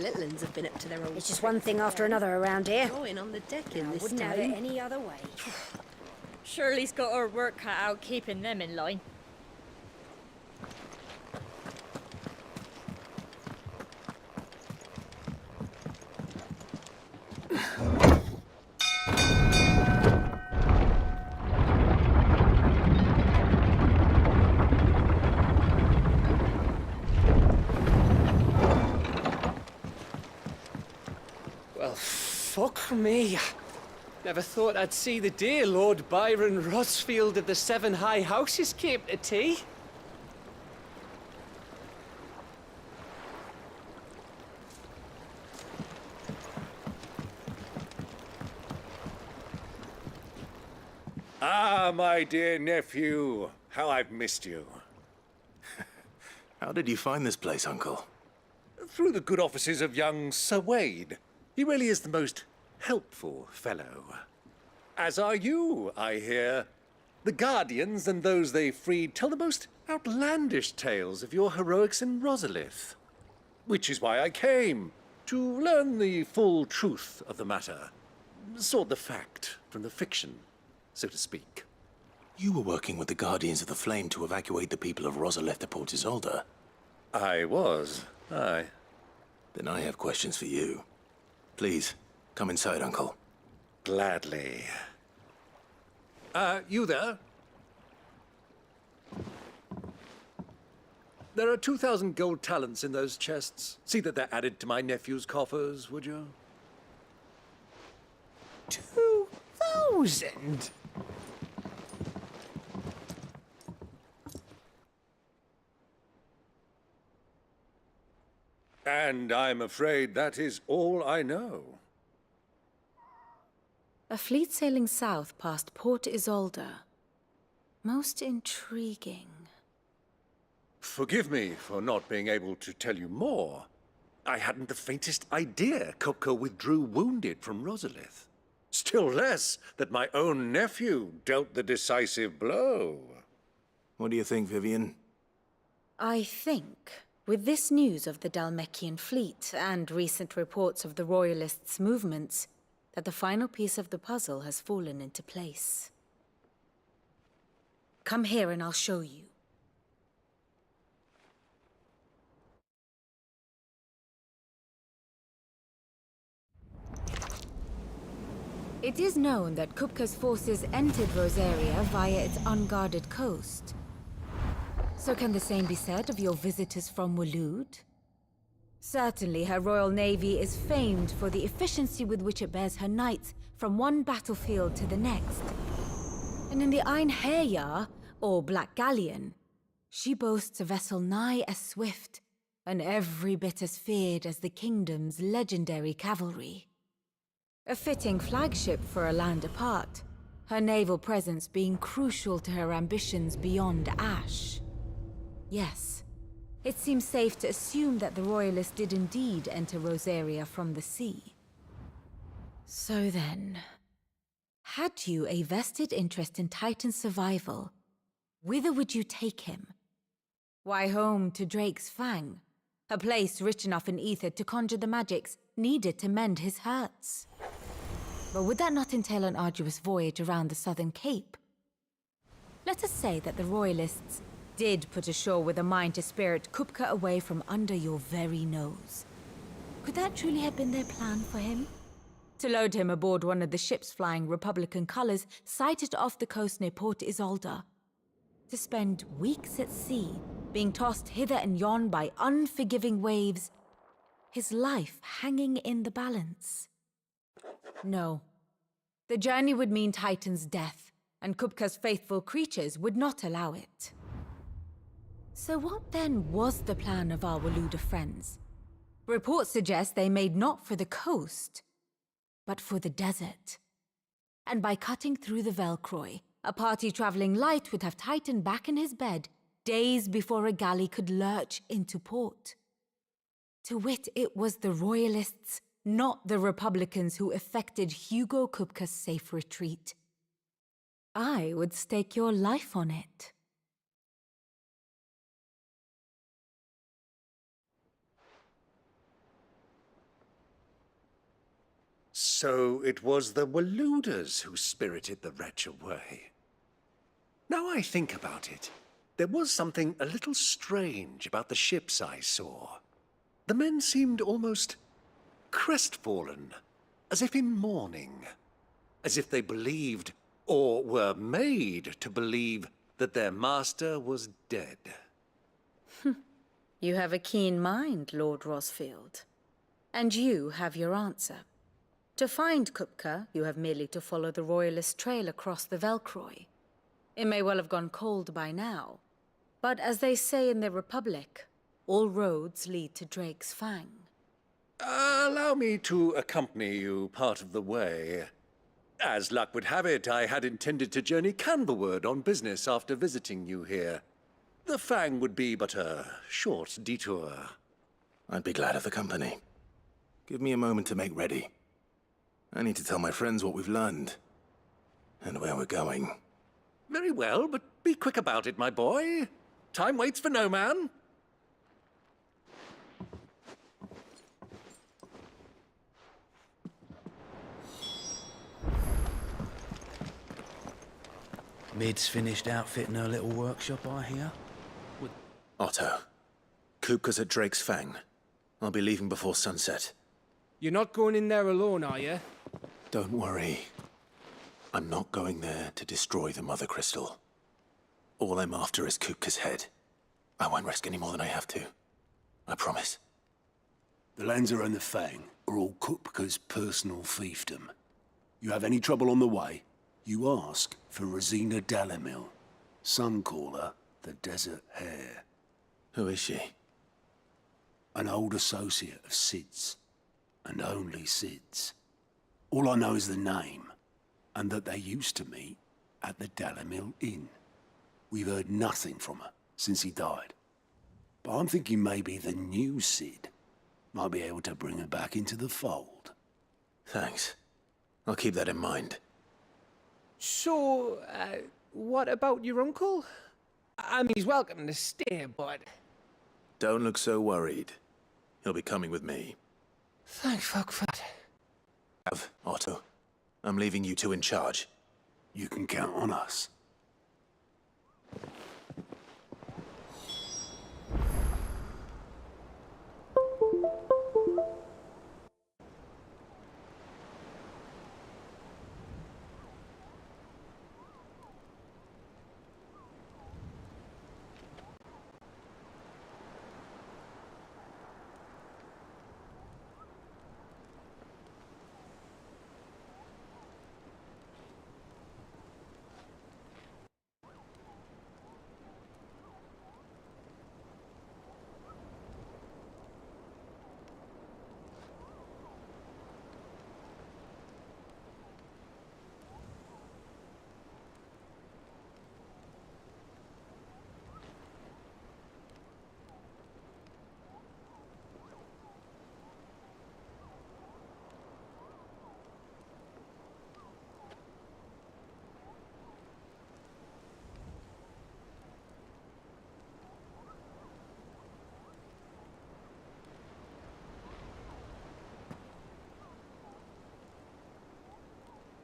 little uns have been up to their old. It's just one thing after another around here. Going on the deck in I this wouldn't have it any other way. Shirley's got her work cut out keeping them in line. Well, fuck me. Never thought I'd see the dear Lord Byron Rosfield of the Seven High Houses came to tea. Ah, my dear nephew. How I've missed you. How did you find this place, Uncle? Through the good offices of young Sir Wade. He really is the most helpful fellow. As are you, I hear. The Guardians and those they freed tell the most outlandish tales of your heroics in Rosalith. Which is why I came, to learn the full truth of the matter. Sort the fact from the fiction, so to speak. You were working with the Guardians of the Flame to evacuate the people of Rosalith to Port Isolde. I was, aye. Then I have questions for you. Please, come inside, Uncle. Gladly. You there? There are 2,000 gold talents in those chests. See that they're added to my nephew's coffers, would you? 2,000? And I'm afraid that is all I know. A fleet sailing south past Port Isolde. Most intriguing. Forgive me for not being able to tell you more. I hadn't the faintest idea Kupka withdrew wounded from Rosalith. Still less that my own nephew dealt the decisive blow. What do you think, Vivian? I think, with this news of the Dalmekian fleet and recent reports of the Royalists' movements, that the final piece of the puzzle has fallen into place. Come here and I'll show you. It is known that Kupka's forces entered Rosaria via its unguarded coast. So can the same be said of your visitors from Waloed? Certainly her Royal Navy is famed for the efficiency with which it bears her knights from one battlefield to the next. And in the Einherjar, or Black Galleon, she boasts a vessel nigh as swift and every bit as feared as the kingdom's legendary cavalry. A fitting flagship for a land apart, her naval presence being crucial to her ambitions beyond Ash. Yes, it seems safe to assume that the Royalists did indeed enter Rosaria from the sea. So then, had you a vested interest in Titan's survival, whither would you take him? Why, home to Drake's Fang, a place rich enough in ether to conjure the magics needed to mend his hurts. But would that not entail an arduous voyage around the southern cape? Let us say that the Royalists did put ashore with a mind to spirit Kupka away from under your very nose. Could that truly have been their plan for him? To load him aboard one of the ships flying Republican colors sighted off the coast near Port Isolde. To spend weeks at sea, being tossed hither and yon by unforgiving waves, his life hanging in the balance. No. The journey would mean Titan's death, and Kupka's faithful creatures would not allow it. So what then was the plan of our Waloed friends? Reports suggest they made not for the coast, but for the desert. And by cutting through the Velcroy, a party traveling light would have Titan back in his bed days before a galley could lurch into port. To wit, it was the Royalists, not the Republicans, who effected Hugo Kupka's safe retreat. I would stake your life on it. So it was the Waluders who spirited the wretch away. Now I think about it, there was something a little strange about the ships I saw. The men seemed almost crestfallen, as if in mourning, as if they believed, or were made to believe, that their master was dead. You have a keen mind, Lord Rosfield. And you have your answer. To find Kupka, you have merely to follow the Royalist trail across the Velcroy. It may well have gone cold by now, but as they say in the Republic, all roads lead to Drake's Fang. Allow me to accompany you part of the way. As luck would have it, I had intended to journey Canberward on business after visiting you here. The Fang would be but a short detour. I'd be glad of the company. Give me a moment to make ready. I need to tell my friends what we've learned. And where we're going. Very well, but be quick about it, my boy. Time waits for no man. Mid's finished outfitting her little workshop, I hear. Otto. Kupka's at Drake's Fang. I'll be leaving before sunset. You're not going in there alone, are you? Don't worry. I'm not going there to destroy the Mother Crystal. All I'm after is Kupka's head. I won't risk any more than I have to. I promise. The Lanza and the Fang are all Kupka's personal fiefdom. You have any trouble on the way, you ask for Rosina Dalamil. Some call her the Desert Hare. Who is she? An old associate of Sid's, and only Sid's. All I know is the name, and that they used to meet at the Dalamil Inn. We've heard nothing from her since he died. But I'm thinking maybe the new Sid might be able to bring her back into the fold. Thanks. I'll keep that in mind. So, what about your uncle? I mean, he's welcome to stay, but... Don't look so worried. He'll be coming with me. Thank fuck for that. Otto, I'm leaving you two in charge. You can count on us.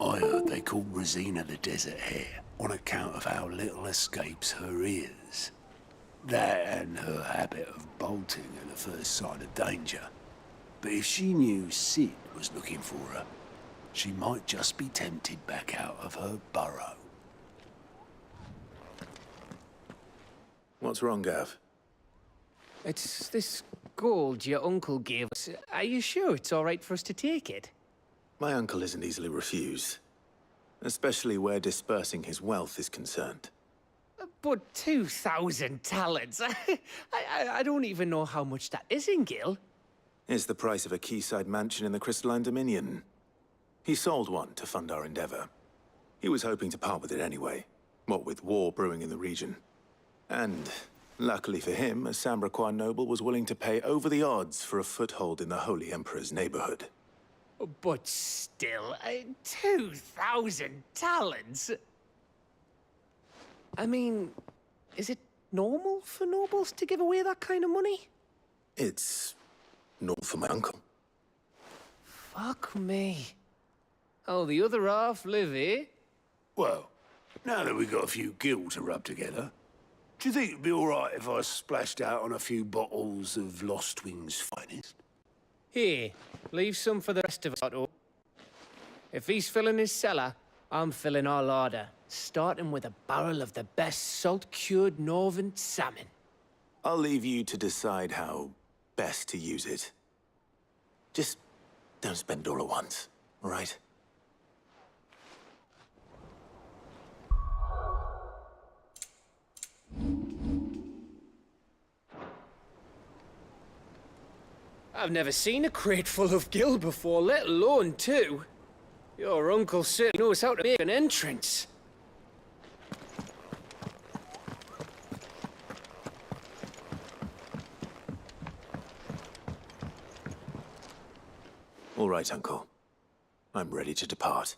I heard they called Rosina the Desert Hare on account of how little escapes her ears. That and her habit of bolting at the first sign of danger. But if she knew Sid was looking for her, she might just be tempted back out of her burrow. What's wrong, Gav? It's this gold your uncle gave us. Are you sure it's all right for us to take it? My uncle isn't easily refused. Especially where dispersing his wealth is concerned. But 2,000 talents? I don't even know how much that is in Gil. It's the price of a quayside mansion in the Crystalline Dominion. He sold one to fund our endeavor. He was hoping to part with it anyway, what with war brewing in the region. And, luckily for him, a Sambraquois noble was willing to pay over the odds for a foothold in the Holy Emperor's neighborhood. But still, 2,000 talents? I mean, is it normal for nobles to give away that kind of money? It's normal for my uncle. Fuck me. Oh, the other half live here? Well, now that we've got a few gil to rub together, do you think it'd be all right if I splashed out on a few bottles of Lost Wing's finest? Here, leave some for the rest of us. If he's filling his cellar, I'm filling our larder, starting with a barrel of the best salt-cured northern salmon. I'll leave you to decide how best to use it. Just don't spend it all at once, all right? I've never seen a crate full of gil before, let alone two. Your uncle certainly knows how to make an entrance. All right, Uncle. I'm ready to depart.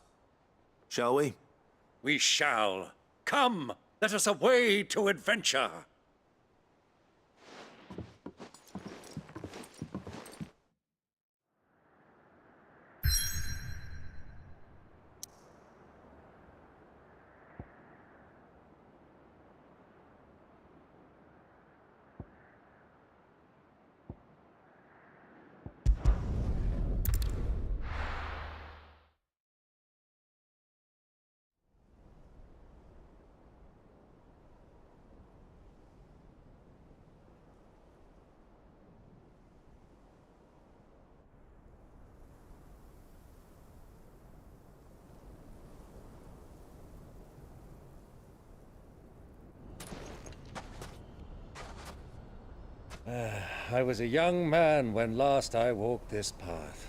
Shall we? We shall. Come, let us away to adventure. I was a young man when last I walked this path.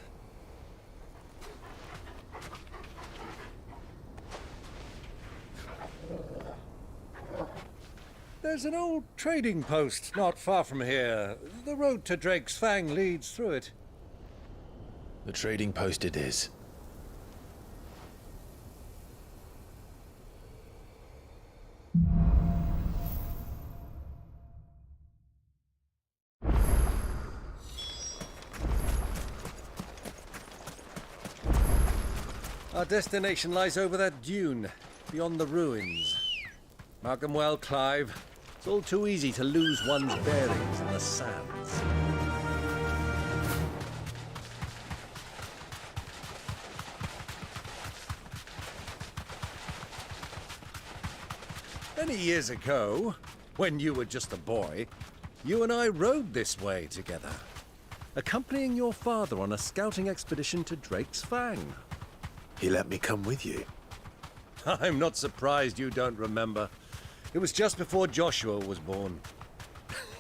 There's an old trading post not far from here. The road to Drake's Fang leads through it. The trading post it is. Our destination lies over that dune, beyond the ruins. Mark them well, Clive. It's all too easy to lose one's bearings in the sands. Many years ago, when you were just a boy, you and I rode this way together, accompanying your father on a scouting expedition to Drake's Fang. He let me come with you. I'm not surprised you don't remember. It was just before Joshua was born.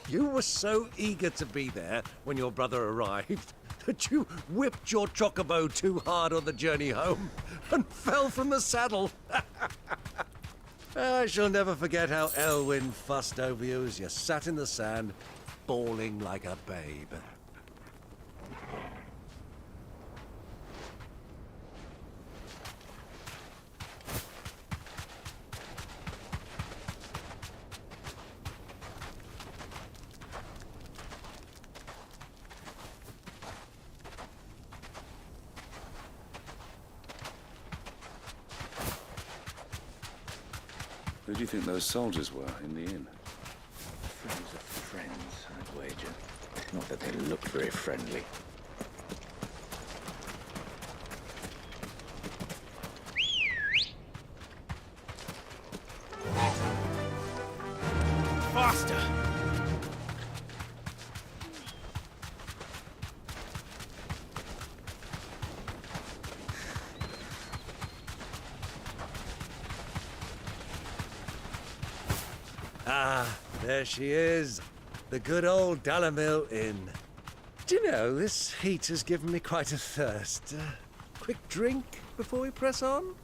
You were so eager to be there when your brother arrived that you whipped your chocobo too hard on the journey home and fell from the saddle. I shall never forget how Elwyn fussed over you as you sat in the sand, bawling like a babe. Who do you think those soldiers were in the inn? Friends of friends, I'd wager. Not that they look very friendly. Faster! Ah, there she is. The good old Dalamil Inn. Do you know, this heat has given me quite a thirst. Quick drink before we press on?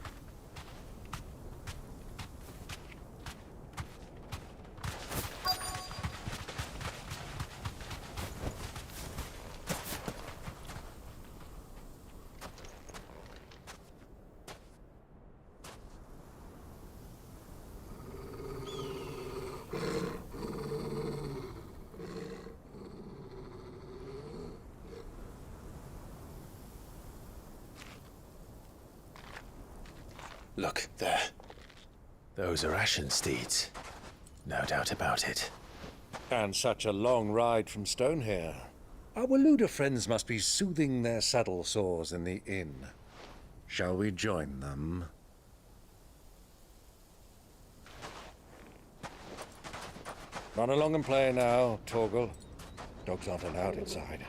Look, there. Those are ashen steeds. No doubt about it. And such a long ride from Stonehair. Our Waluda friends must be soothing their saddle sores in the inn. Shall we join them? Run along and play now, Torgal. Dogs aren't allowed inside.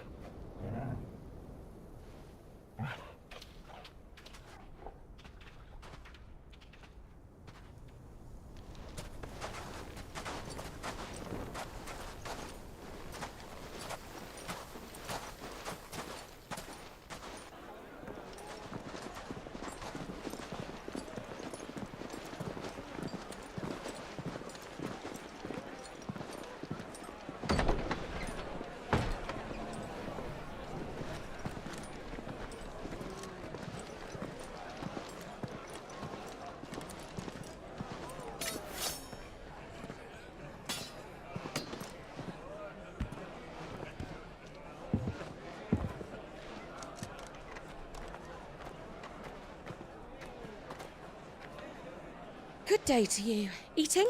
Good day to you. Eating?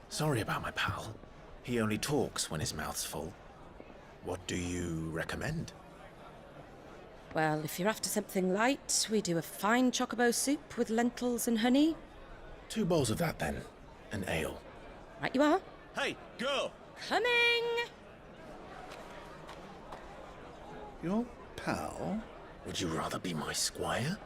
Sorry about my pal. He only talks when his mouth's full. What do you recommend? Well, if you're after something light, we do a fine chocobo soup with lentils and honey. 2 bowls of that, then. An ale. Right you are. Hey, girl! Coming! Your pal? Would you rather be my squire?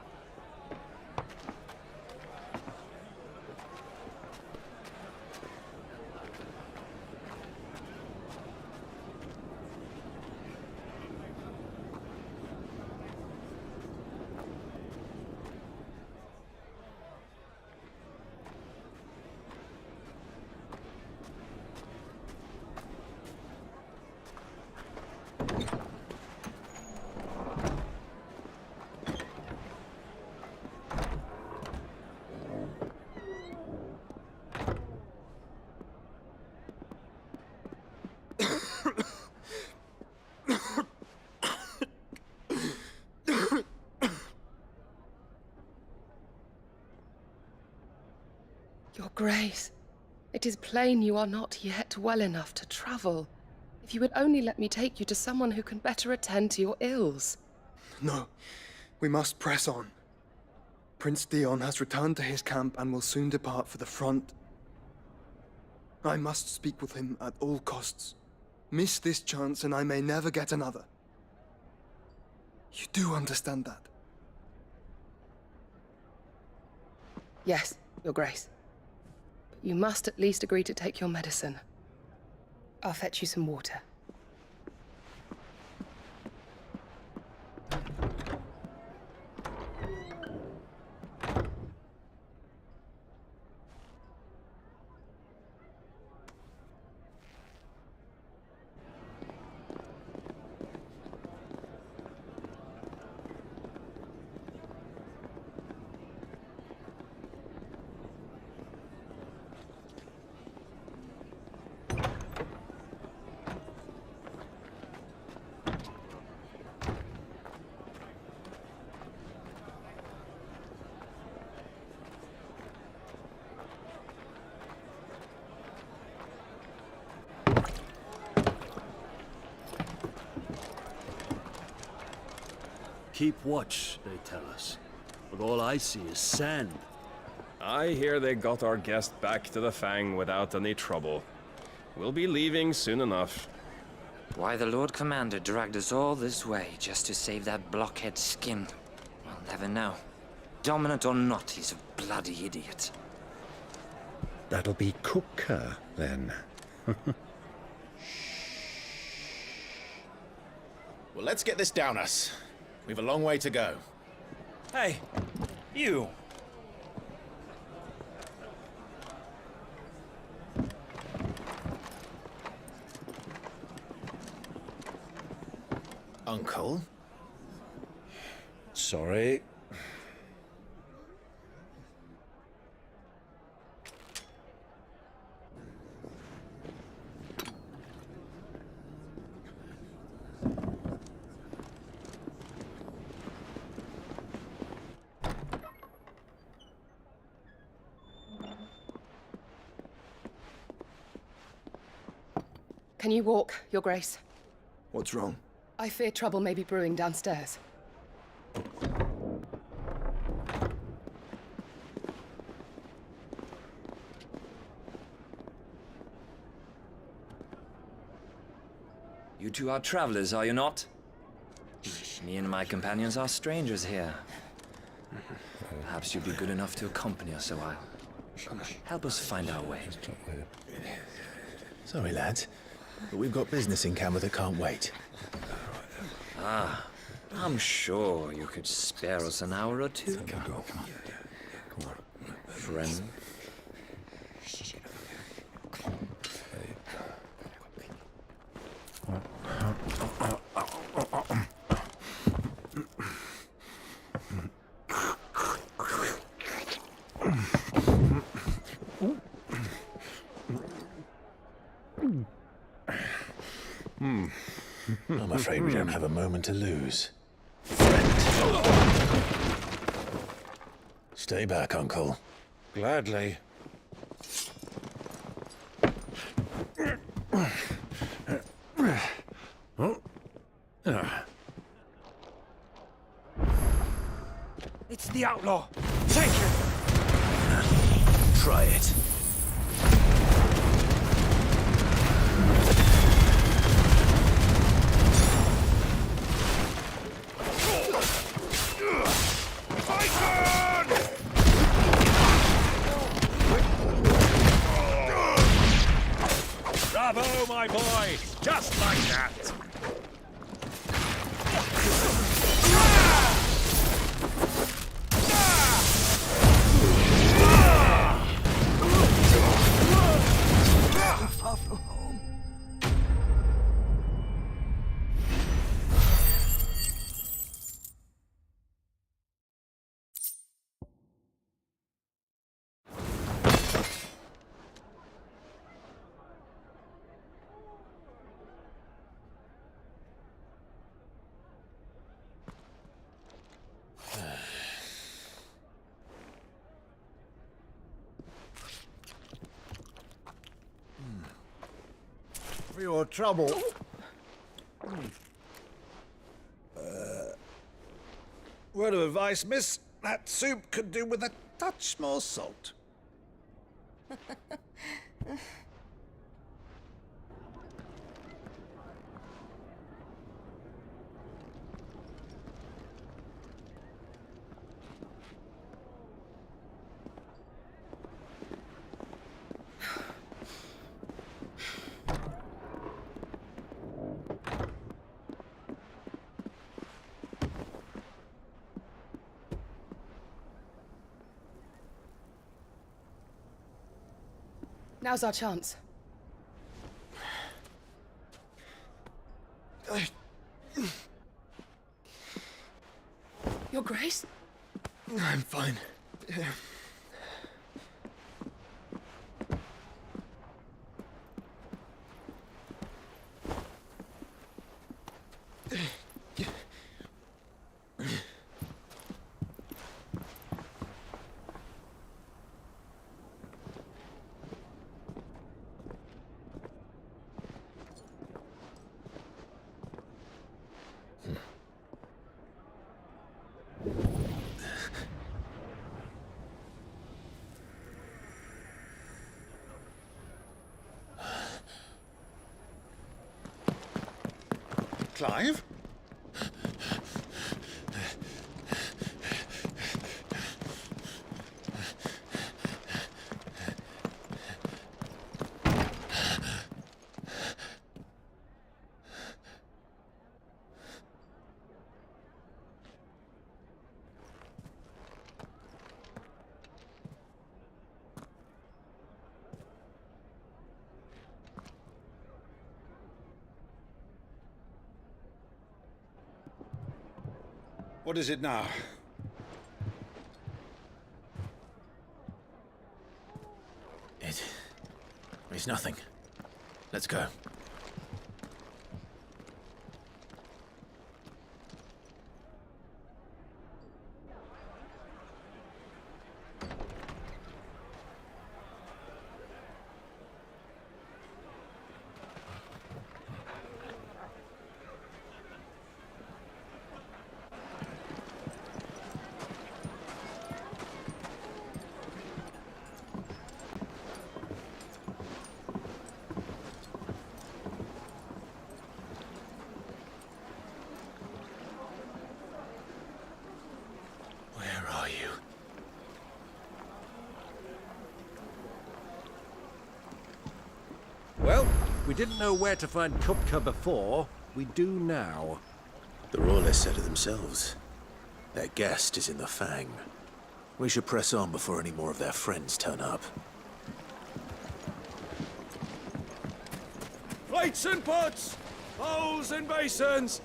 Your Grace, it is plain you are not yet well enough to travel. If you would only let me take you to someone who can better attend to your ills. No, we must press on. Prince Dion has returned to his camp and will soon depart for the front. I must speak with him at all costs. Miss this chance and I may never get another. You do understand that? Yes, Your Grace. But you must at least agree to take your medicine. I'll fetch you some water. Keep watch, they tell us. But all I see is sand. I hear they got our guest back to the Fang without any trouble. We'll be leaving soon enough. Why the Lord Commander dragged us all this way just to save that blockhead's skin, we'll never know. Dominant or not, he's a bloody idiot. That'll be Cooker, then. Well, let's get this down us. We've a long way to go. Hey, you! Uncle? Sorry. Can you walk, Your Grace? What's wrong? I fear trouble may be brewing downstairs. You two are travelers, are you not? Me and my companions are strangers here. Perhaps you'd be good enough to accompany us a while. Help us find our way. Sorry, lads, but we've got business in camera that can't wait. Ah, I'm sure you could spare us an hour or two. Come on. Friend. I'm afraid we don't have a moment to lose. Stay back, Uncle. Gladly. It's the outlaw! Take it! Try it. Bravo, my boy! Just like that! Far from home. For your trouble. Word of advice, miss. That soup could do with a touch more salt. Now's our chance. Your Grace? I'm fine. Clive? What is it now? It's nothing. Let's go. Where are you? Well, we didn't know where to find Kupka before. We do now. The Royalists said it themselves. Their guest is in the Fang. We should press on before any more of their friends turn up. Plates and pots! Bowls and basins!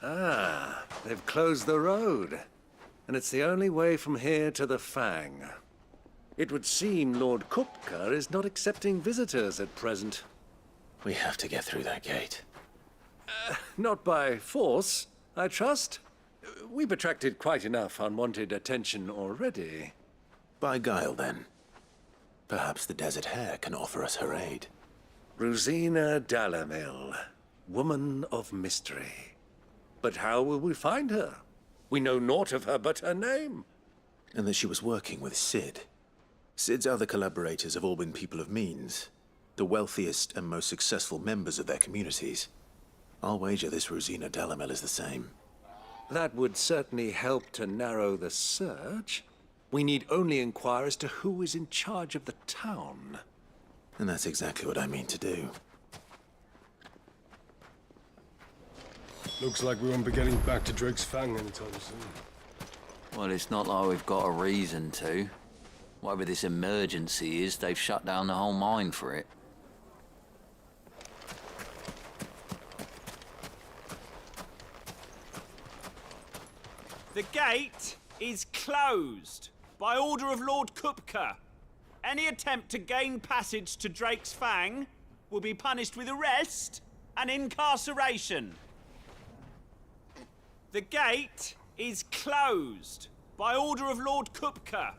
Ah, they've closed the road. And it's the only way from here to the Fang. It would seem Lord Kupka is not accepting visitors at present. We have to get through that gate. Not by force, I trust. We've attracted quite enough unwanted attention already. By guile, then. Perhaps the Desert Hare can offer us her aid. Rosina Dalamil, woman of mystery. But how will we find her? We know naught of her but her name. And that she was working with Sid. Sid's other collaborators have all been people of means, the wealthiest and most successful members of their communities. I'll wager this Rosina Dalamel is the same. That would certainly help to narrow the search. We need only inquire as to who is in charge of the town. And that's exactly what I mean to do. Looks like we won't be getting back to Drake's Fang anytime soon. Well, it's not like we've got a reason to. Whatever this emergency is, they've shut down the whole mine for it. The gate is closed by order of Lord Kupka. Any attempt to gain passage to Drake's Fang will be punished with arrest and incarceration. The gate is closed by order of Lord Kupka.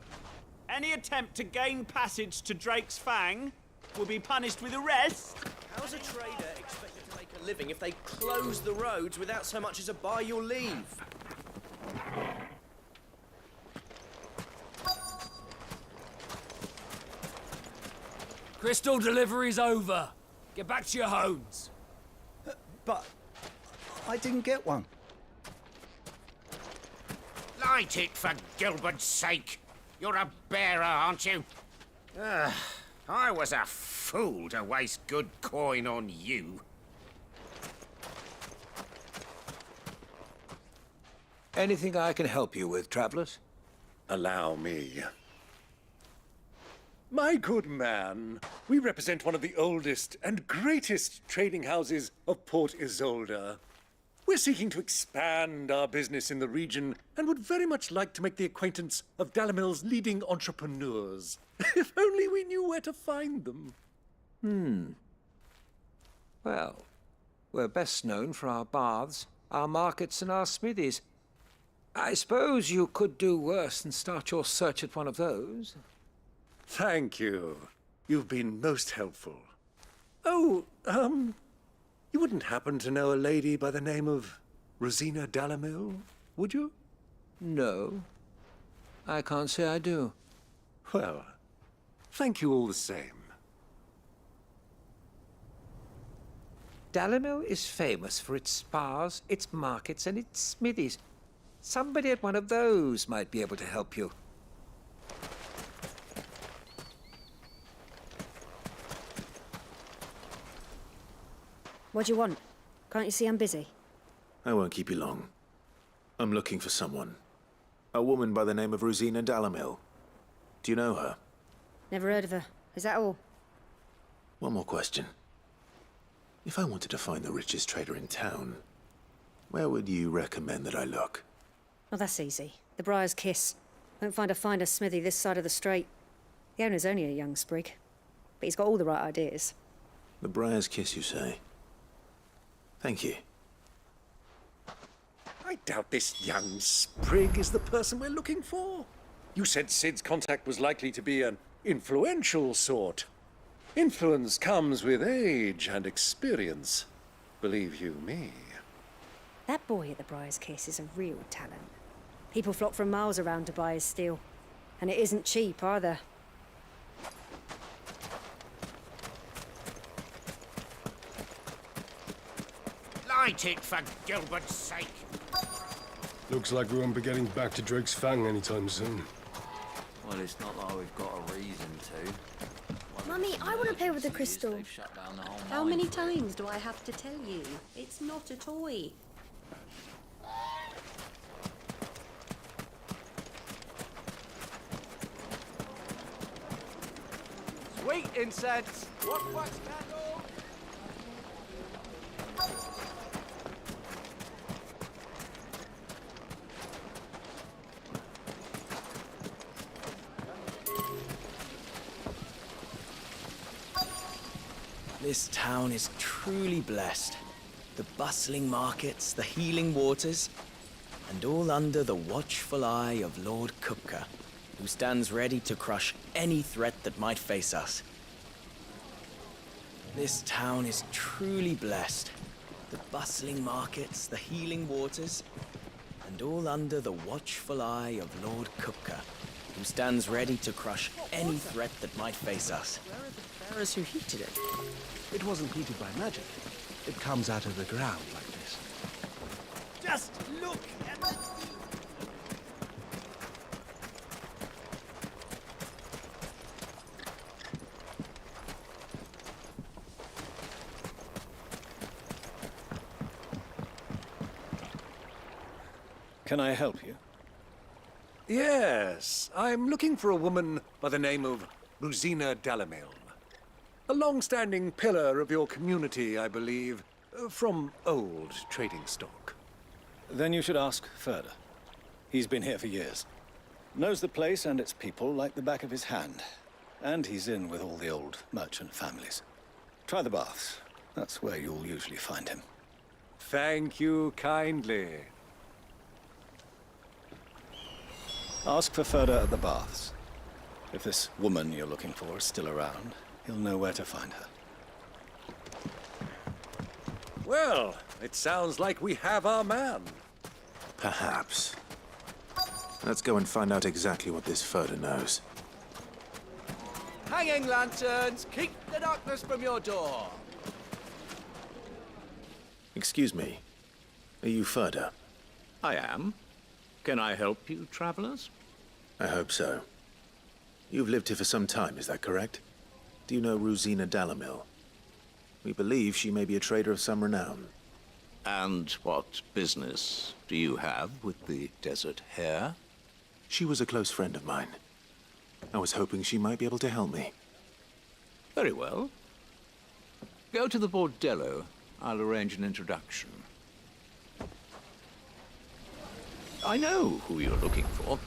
Any attempt to gain passage to Drake's Fang will be punished with arrest. How's a trader expected to make a living if they close the roads without so much as a by your leave? Crystal delivery's over. Get back to your homes. But I didn't get one. Light it, for Gilbert's sake. You're a bearer, aren't you? I was a fool to waste good coin on you. Anything I can help you with, travelers? Allow me. My good man, we represent one of the oldest and greatest trading houses of Port Isolde. We're seeking to expand our business in the region and would very much like to make the acquaintance of Dalamil's leading entrepreneurs. If only we knew where to find them. Well, we're best known for our baths, our markets, and our smithies. I suppose you could do worse than start your search at one of those. Thank you. You've been most helpful. Oh, you wouldn't happen to know a lady by the name of Rosina Dalamil, would you? No. I can't say I do. Well, thank you all the same. Dalamil is famous for its spas, its markets, and its smithies. Somebody at one of those might be able to help you. What do you want? Can't you see I'm busy? I won't keep you long. I'm looking for someone. A woman by the name of Rosina Dalamil. Do you know her? Never heard of her. Is that all? One more question. If I wanted to find the richest trader in town, where would you recommend that I look? Oh, that's easy. The Briar's Kiss. Won't find a finer smithy this side of the strait. The owner's only a young sprig, but he's got all the right ideas. The Briar's Kiss, you say? Thank you. I doubt this young sprig is the person we're looking for. You said Sid's contact was likely to be an influential sort. Influence comes with age and experience, believe you me. That boy at the Briar's Kiss is a real talent. People flock from miles around to buy his steel. And it isn't cheap either. Light it, for Gilbert's sake! Looks like we won't be getting back to Drake's Fang anytime soon. Well, it's not like we've got a reason to. Mummy, I want to play with the crystal. They've shut down the whole How mine many for it. times do I have to tell you? It's not a toy. Sweet incense! What wax candle? This town is truly blessed. The bustling markets, the healing waters, and all under the watchful eye of Lord Kupka, who stands ready to crush any threat that might face us. This town is truly blessed. The bustling markets, the healing waters, and all under the watchful eye of Lord Kupka, who stands ready to crush any threat that might face us. Where are the bearers who heated it? It wasn't heated by magic. It comes out of the ground like this. Just look at the... Can I help you? Yes, I'm looking for a woman by the name of Rosina Dalamilm. A long-standing pillar of your community, I believe, from old trading stock. Then you should ask Ferda. He's been here for years. Knows the place and its people like the back of his hand. And he's in with all the old merchant families. Try the baths. That's where you'll usually find him. Thank you kindly. Ask for Ferda at the baths. If this woman you're looking for is still around, you'll know where to find her. Well, it sounds like we have our man. Perhaps. Let's go and find out exactly what this Ferda knows. Hanging lanterns, keep the darkness from your door. Excuse me. Are you Ferda? I am. Can I help you, travelers? I hope so. You've lived here for some time, is that correct? Do you know Rosina Dalamil? We believe she may be a trader of some renown. And what business do you have with the desert hare? She was a close friend of mine. I was hoping she might be able to help me. Very well. Go to the bordello. I'll arrange an introduction. I know who you're looking for.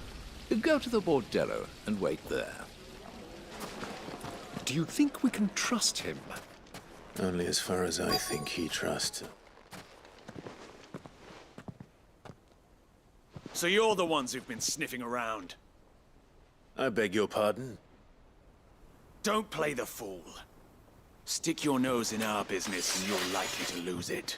Go to the bordello and wait there. Do you think we can trust him? Only as far as I think he trusts. So you're the ones who've been sniffing around. I beg your pardon? Don't play the fool. Stick your nose in our business and you're likely to lose it.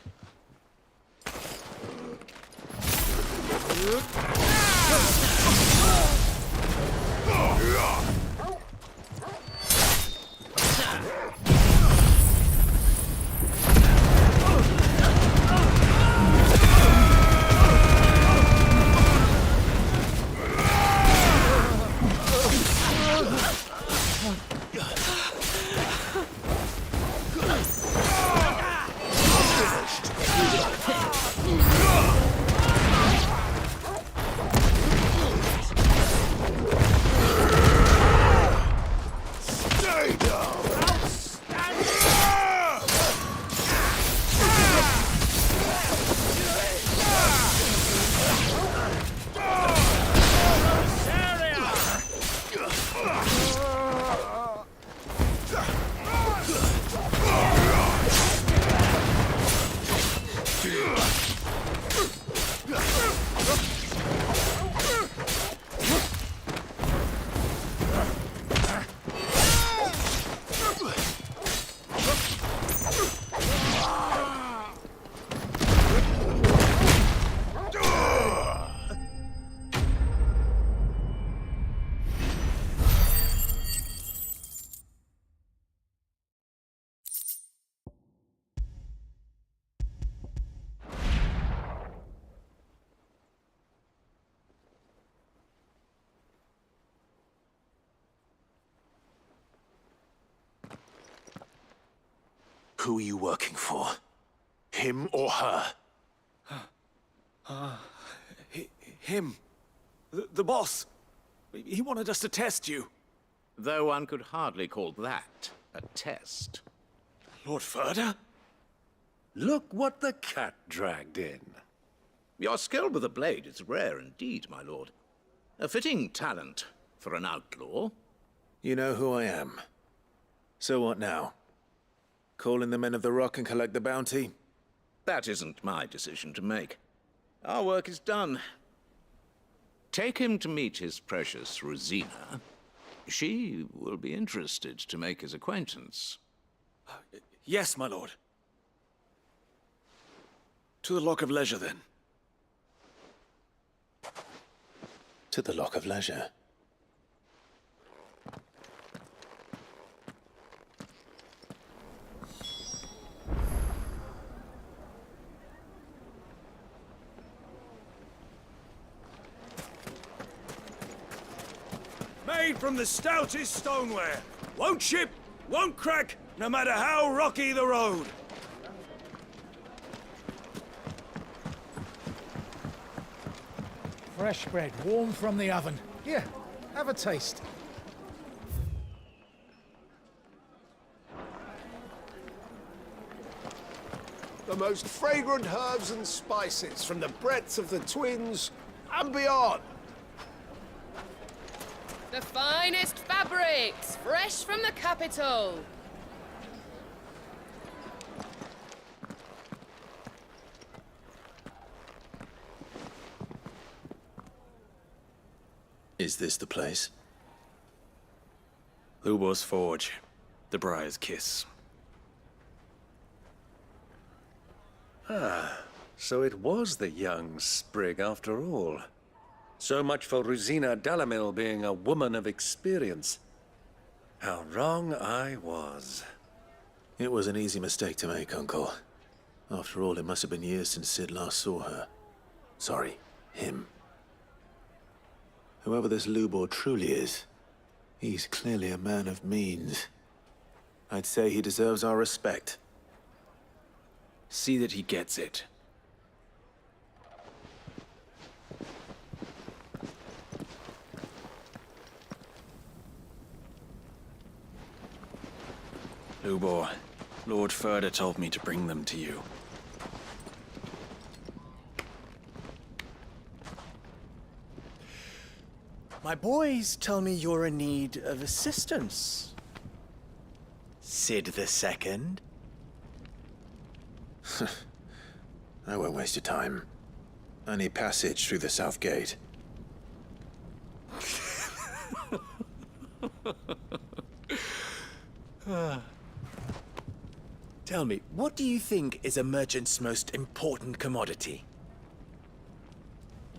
Who are you working for? Him or her? Him. The boss. He wanted us to test you. Though one could hardly call that a test. Lord Ferda? Look what the cat dragged in. Your skill with the blade is rare indeed, my lord. A fitting talent for an outlaw. You know who I am. So what now? Call in the Men of the Rock and collect the bounty? That isn't my decision to make. Our work is done. Take him to meet his precious Rosina. She will be interested to make his acquaintance. Yes, my lord. To the Lock of Leisure, then. To the Lock of Leisure. Made from the stoutest stoneware. Won't chip, won't crack, no matter how rocky the road. Fresh bread, warm from the oven. Here, have a taste. The most fragrant herbs and spices from the breadth of the Twins and beyond. The finest fabrics, fresh from the capital. Is this the place? Lubor's Forge. The Briar's Kiss. Ah, so it was the young sprig after all. So much for Rosina Dalamil being a woman of experience. How wrong I was. It was an easy mistake to make, Uncle. After all, it must have been years since Sid last saw her. Sorry, him. Whoever this Lubor truly is, he's clearly a man of means. I'd say he deserves our respect. See that he gets it. Lubor, Lord Ferda told me to bring them to you. My boys tell me you're in need of assistance. Sid the Second? I won't waste your time. I need passage through the south gate. Tell me, what do you think is a merchant's most important commodity?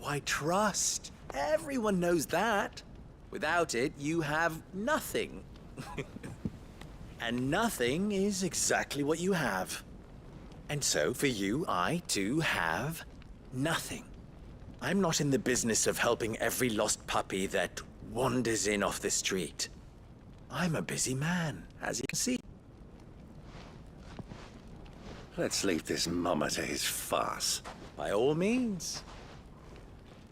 Why, trust. Everyone knows that. Without it, you have nothing. And nothing is exactly what you have. And so, for you, I, too, have nothing. I'm not in the business of helping every lost puppy that wanders in off the street. I'm a busy man, as you can see. Let's leave this mummer to his farce. By all means.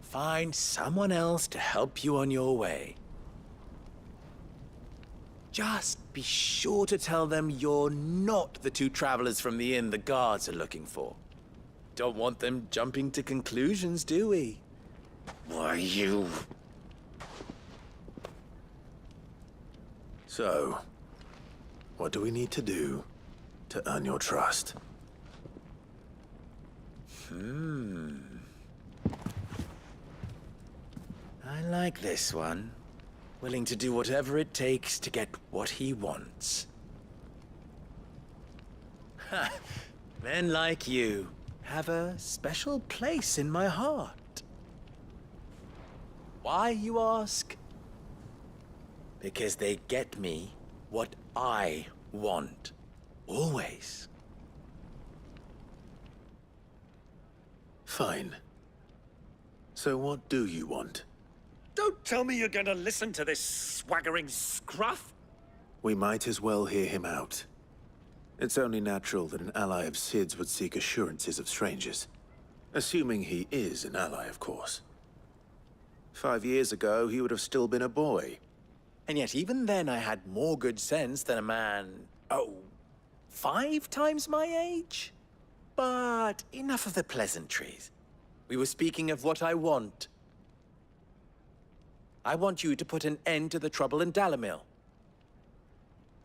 Find someone else to help you on your way. Just be sure to tell them you're not the two travelers from the inn the guards are looking for. Don't want them jumping to conclusions, do we? Why, you... So, what do we need to do to earn your trust? I like this one. Willing to do whatever it takes to get what he wants. Ha! Men like you have a special place in my heart. Why, you ask? Because they get me what I want. Always. Fine. So what do you want? Don't tell me you're going to listen to this swaggering scruff. We might as well hear him out. It's only natural that an ally of Sid's would seek assurances of strangers. Assuming he is an ally, of course. 5 years ago, he would have still been a boy. And yet even then I had more good sense than a man, 5 times my age? But enough of the pleasantries. We were speaking of what I want. I want you to put an end to the trouble in Dalamil.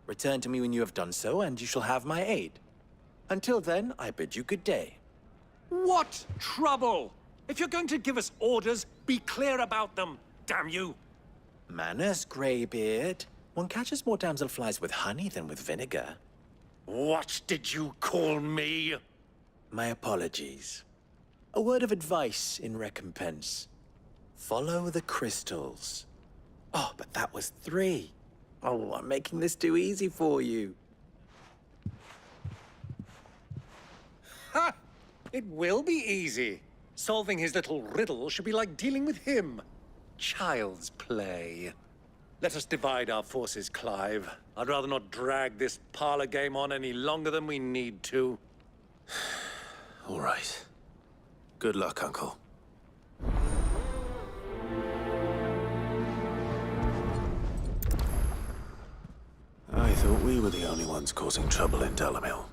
Return to me when you have done so, and you shall have my aid. Until then, I bid you good day. What trouble? If you're going to give us orders, be clear about them, damn you! Manners, Greybeard. One catches more damselflies with honey than with vinegar. What did you call me? My apologies. A word of advice in recompense. Follow the crystals. Oh, but that was 3. Oh, I'm making this too easy for you. Ha! It will be easy. Solving his little riddle should be like dealing with him. Child's play. Let us divide our forces, Clive. I'd rather not drag this parlor game on any longer than we need to. All right. Good luck, Uncle. I thought we were the only ones causing trouble in Dalamil.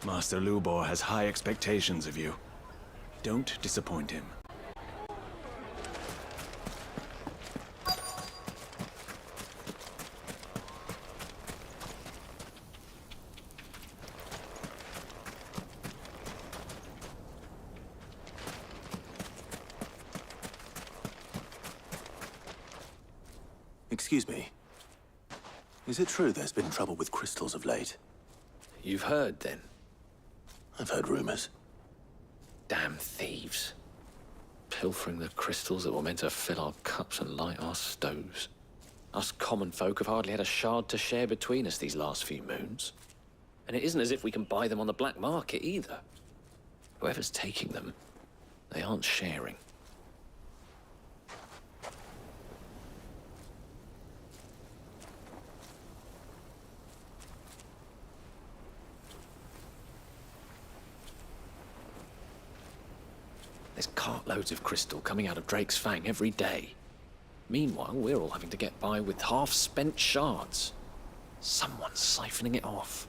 Master Lubor has high expectations of you. Don't disappoint him. Excuse me. Is it true there's been trouble with crystals of late? You've heard, then? I've heard rumors. Damn thieves. Pilfering the crystals that were meant to fill our cups and light our stoves. Us common folk have hardly had a shard to share between us these last few moons. And it isn't as if we can buy them on the black market, either. Whoever's taking them, they aren't sharing. There's cartloads of crystal coming out of Drake's Fang every day. Meanwhile, we're all having to get by with half-spent shards. Someone's siphoning it off.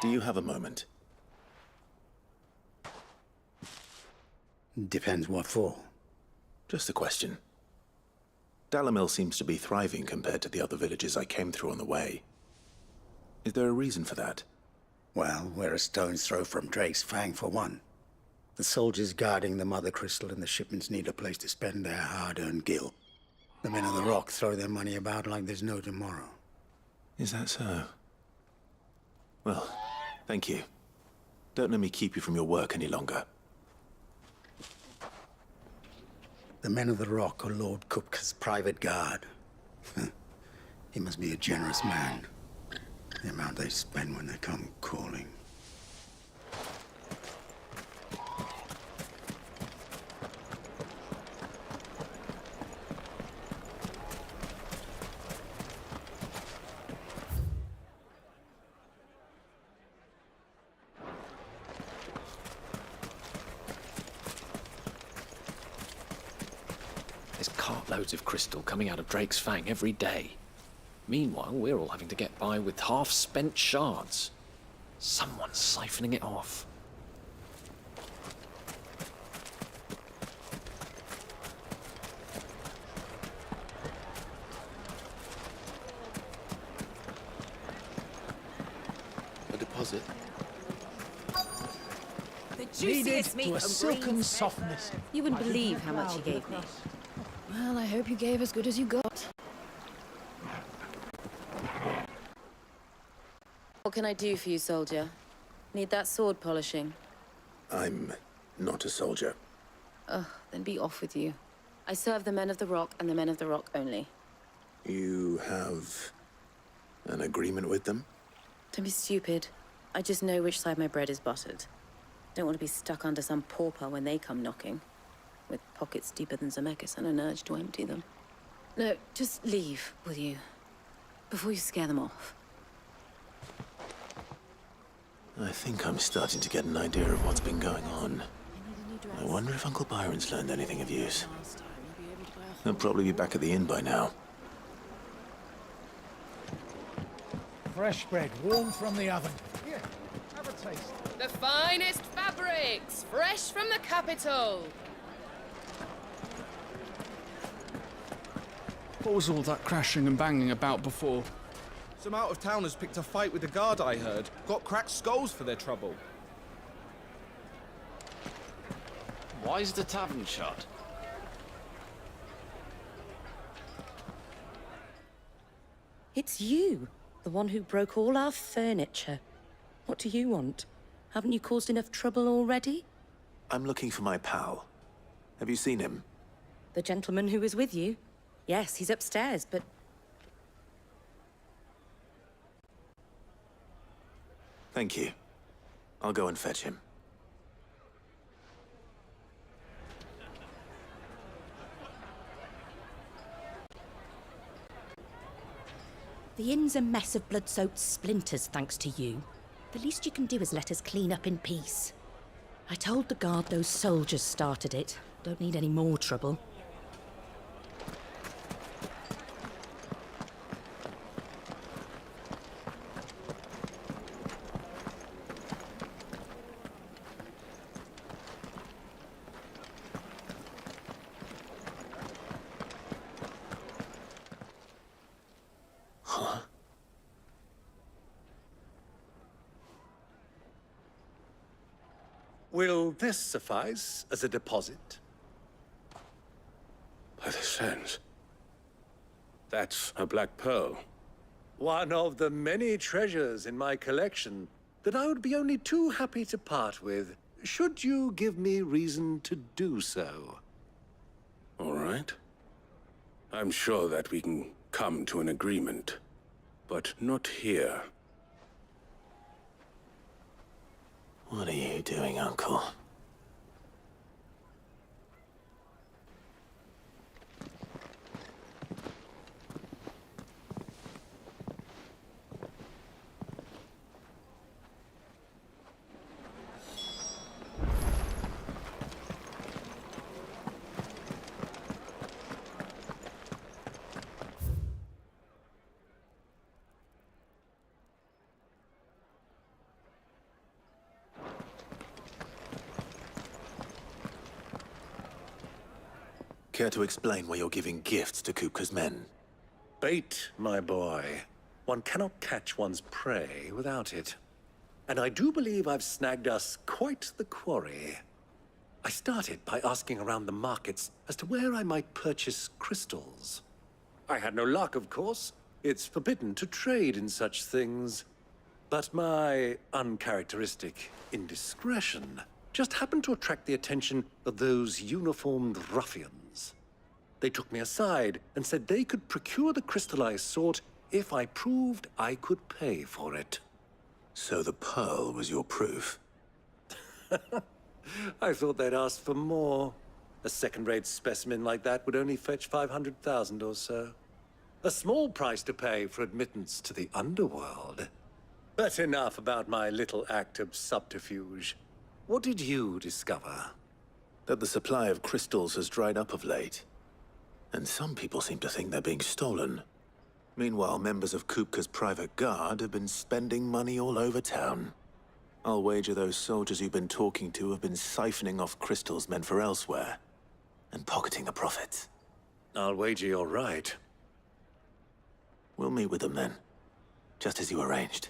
Do you have a moment? Depends what for. Just a question. Dalamil seems to be thriving compared to the other villages I came through on the way. Is there a reason for that? Well, we're a stone's throw from Drake's Fang, for one. The soldiers guarding the Mother Crystal and the shipments need a place to spend their hard-earned gil. The men of the Rock throw their money about like there's no tomorrow. Is that so? Well, thank you. Don't let me keep you from your work any longer. The men of the Rock are Lord Kupka's private guard. He must be a generous man. The amount they spend when they come calling. There's cartloads of crystal coming out of Drake's Fang every day. Meanwhile, we're all having to get by with half-spent shards. Someone's siphoning it off. A deposit. The Kneaded juiciest meat to a from silken green softness. You wouldn't believe how much he gave me. Well, I hope you gave as good as you got. What can I do for you, soldier? Need that sword polishing? I'm not a soldier. Ugh, then be off with you. I serve the men of the Rock and the men of the Rock only. You have an agreement with them? Don't be stupid. I just know which side my bread is buttered. Don't want to be stuck under some pauper when they come knocking. With pockets deeper than Zemeckis and an urge to empty them. No, just leave, will you? Before you scare them off. I think I'm starting to get an idea of what's been going on. I wonder if Uncle Byron's learned anything of use. He'll probably be back at the inn by now. Fresh bread, warm from the oven. Here, have a taste. The finest fabrics, fresh from the capital. What was all that crashing and banging about before? Some out-of-towners picked a fight with the guard, I heard. Got cracked skulls for their trouble. Why is the tavern shut? It's you, the one who broke all our furniture. What do you want? Haven't you caused enough trouble already? I'm looking for my pal. Have you seen him? The gentleman who was with you? Yes, he's upstairs, but... Thank you. I'll go and fetch him. The inn's a mess of blood-soaked splinters, thanks to you. The least you can do is let us clean up in peace. I told the guard those soldiers started it. Don't need any more trouble. Will this suffice as a deposit? By the sands. That's a black pearl. One of the many treasures in my collection that I would be only too happy to part with, should you give me reason to do so. All right. I'm sure that we can come to an agreement, but not here. What are you doing, Uncle? Care to explain why you're giving gifts to Kupka's men? Bait, my boy. One cannot catch one's prey without it. And I do believe I've snagged us quite the quarry. I started by asking around the markets as to where I might purchase crystals. I had no luck, of course. It's forbidden to trade in such things. But my uncharacteristic indiscretion just happened to attract the attention of those uniformed ruffians. They took me aside and said they could procure the crystallized sort if I proved I could pay for it. So the pearl was your proof? I thought they'd asked for more. A second-rate specimen like that would only fetch 500,000 or so. A small price to pay for admittance to the underworld. But enough about my little act of subterfuge. What did you discover? That the supply of crystals has dried up of late. And some people seem to think they're being stolen. Meanwhile, members of Kupka's private guard have been spending money all over town. I'll wager those soldiers you've been talking to have been siphoning off crystals meant for elsewhere, and pocketing the profits. I'll wager you're right. We'll meet with them then, just as you arranged,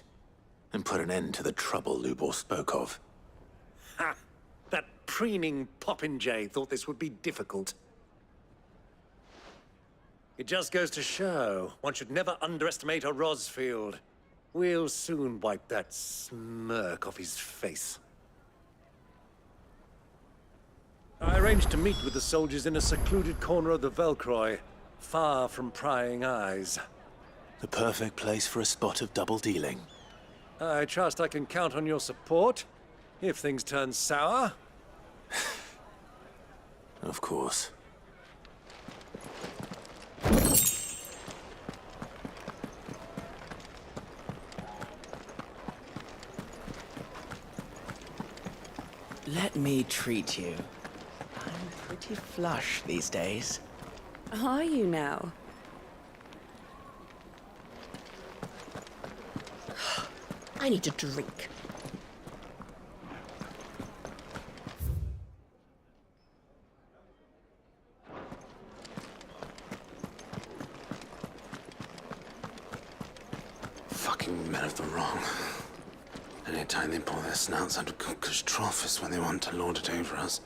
and put an end to the trouble Lubor spoke of. Ha! That preening popinjay thought this would be difficult. It just goes to show, one should never underestimate a Rosfield. We'll soon wipe that smirk off his face. I arranged to meet with the soldiers in a secluded corner of the Velcroy, far from prying eyes. The perfect place for a spot of double dealing. I trust I can count on your support, if things turn sour. Of course. Let me treat you. I'm pretty flush these days. Are you now? I need a drink. Fucking men of the wrong. Anytime they pull their snouts out of Kupka's trough is when they want to lord it over us.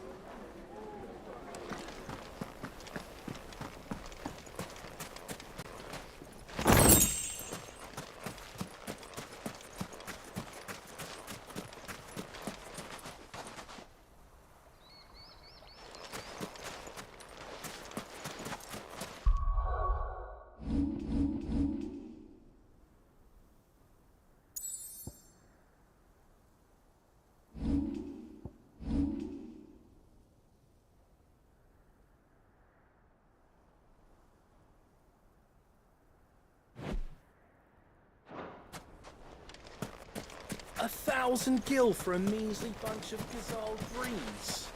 $1,000 gil for a measly bunch of Gazal breeze.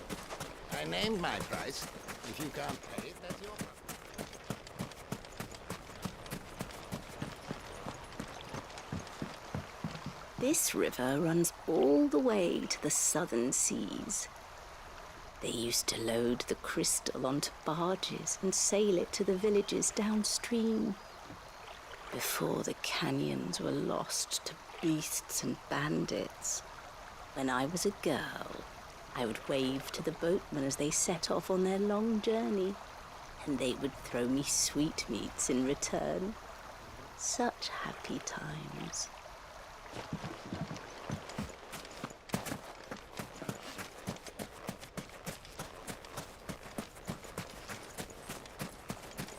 I named my price. If you can't pay it, that's your problem. This river runs all the way to the southern seas. They used to load the crystal onto barges and sail it to the villages downstream. Before the canyons were lost to beasts and bandits. When I was a girl, I would wave to the boatmen as they set off on their long journey, and they would throw me sweetmeats in return. Such happy times.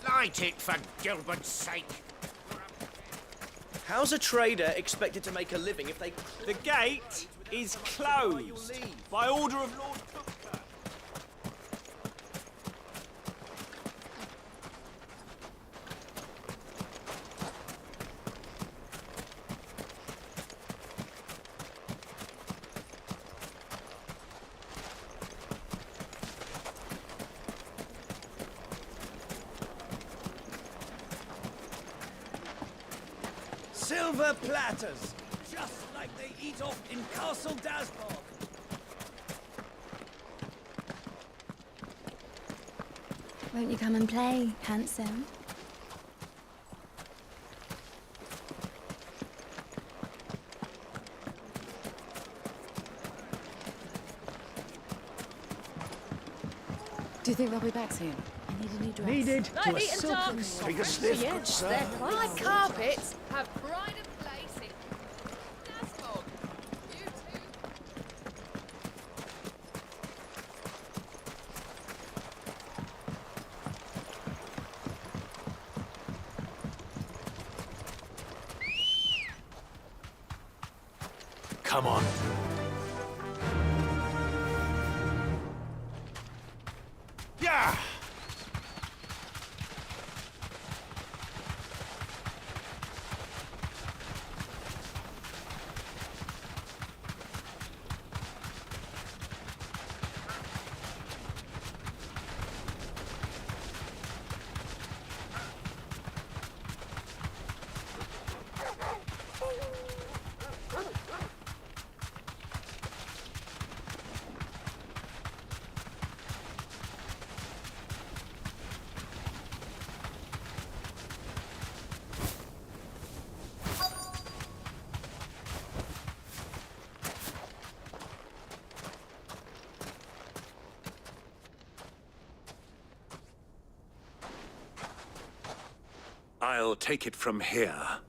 Light it, for Gilbert's sake! How's a trader expected to make a living if they... The gate is closed by order of Lord Kupka. Silver platters, just like they eat off in Castle Dasbog. Won't you come and play, handsome? Do you think they'll be back soon? I need a new dress. Needed Light to a meat and silken dark. soft. Take a sniff, Yes, good sir. they're quite My soft. carpets have pride of place in Dasbog. You too. Come on. Yeah! I'll take it from here.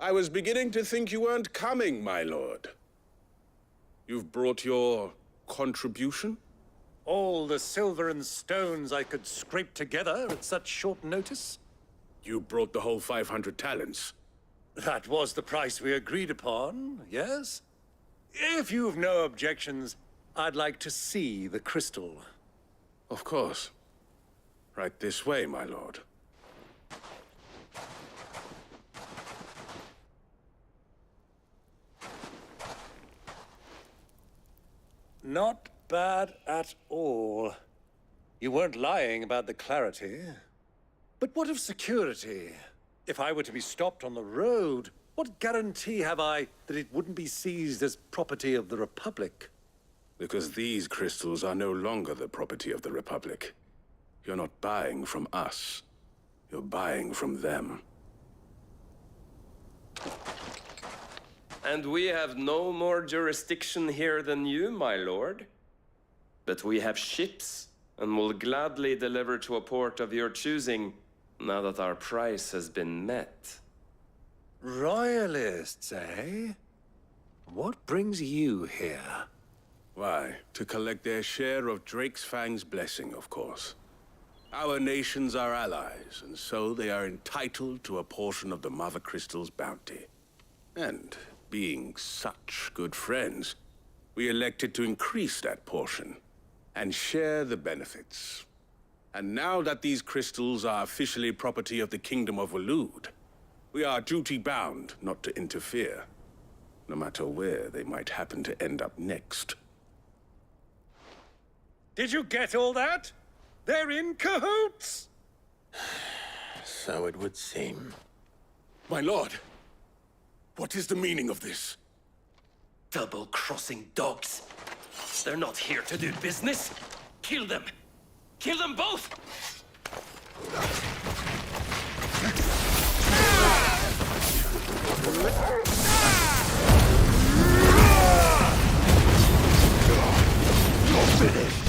I was beginning to think you weren't coming, my lord. You've brought your contribution? All the silver and stones I could scrape together at such short notice? You brought the whole 500 talents. That was the price we agreed upon, yes? If you've no objections, I'd like to see the crystal. Of course. Right this way, my lord. Not bad at all. You weren't lying about the clarity. But what of security? If I were to be stopped on the road, what guarantee have I that it wouldn't be seized as property of the Republic? Because these crystals are no longer the property of the Republic. You're not buying from us. You're buying from them. And we have no more jurisdiction here than you, my lord. But we have ships, and will gladly deliver to a port of your choosing, now that our price has been met. Royalists, eh? What brings you here? Why, to collect their share of Drake's Fang's blessing, of course. Our nations are allies, and so they are entitled to a portion of the Mother Crystal's bounty. And being such good friends, we elected to increase that portion and share the benefits. And now that these crystals are officially property of the Kingdom of Waloed, we are duty-bound not to interfere, no matter where they might happen to end up next. Did you get all that? They're in cahoots! So it would seem. My lord, what is the meaning of this? Double-crossing dogs. They're not here to do business. Kill them! Kill them both! You're finished!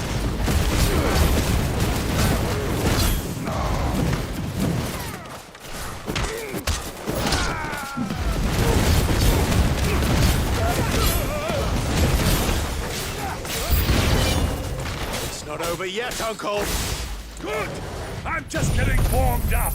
It's not over yet, Uncle! Good! I'm just getting warmed up!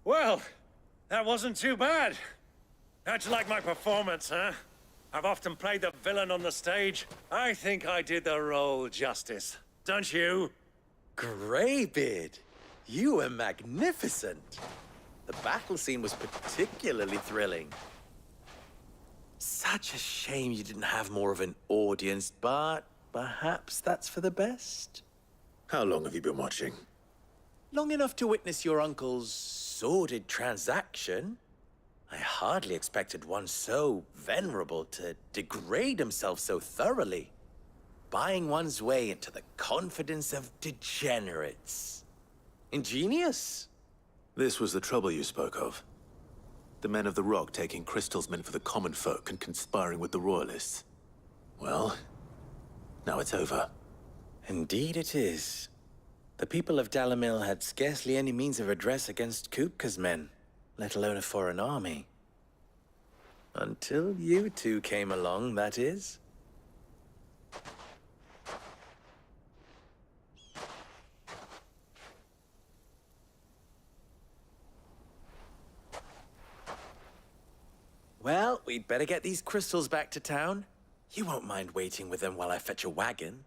Well, that wasn't too bad. How'd you like my performance, huh? I've often played the villain on the stage. I think I did the role justice. Don't you? Greybeard, you were magnificent. The battle scene was particularly thrilling. Such a shame you didn't have more of an audience, but perhaps that's for the best. How long have you been watching? Long enough to witness your uncle's sordid transaction. I hardly expected one so venerable to degrade himself so thoroughly. Buying one's way into the confidence of degenerates. Ingenious. This was the trouble you spoke of. The men of the Rock taking crystals meant for the common folk and conspiring with the Royalists. Well, now it's over. Indeed it is. The people of Dalamil had scarcely any means of redress against Kupka's men, let alone a foreign army. Until you two came along, that is. Well, we'd better get these crystals back to town. You won't mind waiting with them while I fetch a wagon.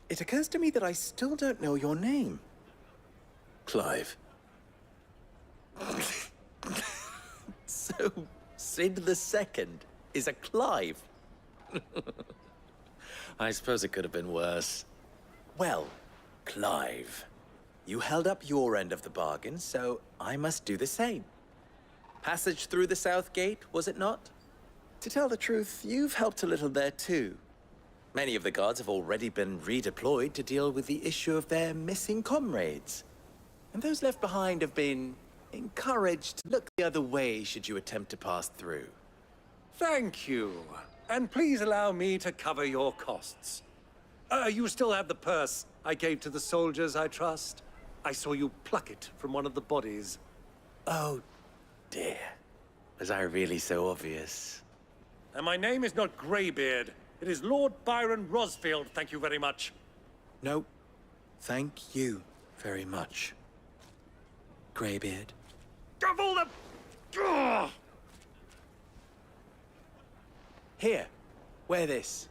It occurs to me that I still don't know your name. Clive. So, Sid the Second is a Clive. I suppose it could have been worse. Well, Clive, you held up your end of the bargain, so I must do the same. Passage through the South Gate, was it not? To tell the truth, you've helped a little there too. Many of the guards have already been redeployed to deal with the issue of their missing comrades. And those left behind have been encouraged to look the other way should you attempt to pass through. Thank you. And please allow me to cover your costs. You still have the purse I gave to the soldiers, I trust? I saw you pluck it from one of the bodies. Oh, dear. Was I really so obvious? And my name is not Greybeard. It is Lord Byron Rosfield, thank you very much. No, thank you very much, Greybeard. Of all the... Ugh! Here, wear this.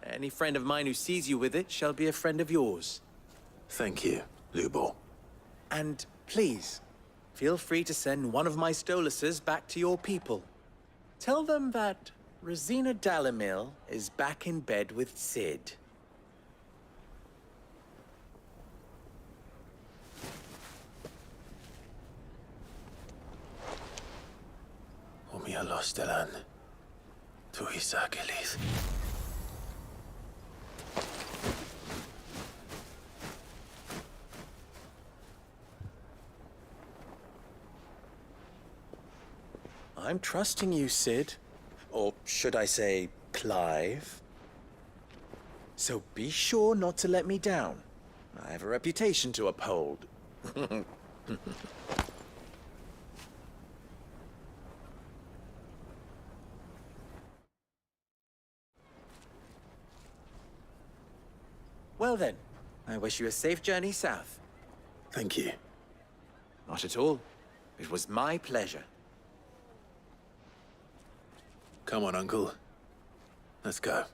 Any friend of mine who sees you with it shall be a friend of yours. Thank you, Lubor. And please, feel free to send one of my Stoluses back to your people. Tell them that Rosina Dalamil is back in bed with Sid. Umia lostelan. Tu isakelis. I'm trusting you, Sid. Or should I say, Clive? So be sure not to let me down. I have a reputation to uphold. Well then, I wish you a safe journey south. Thank you. Not at all. It was my pleasure. Come on, Uncle. Let's go.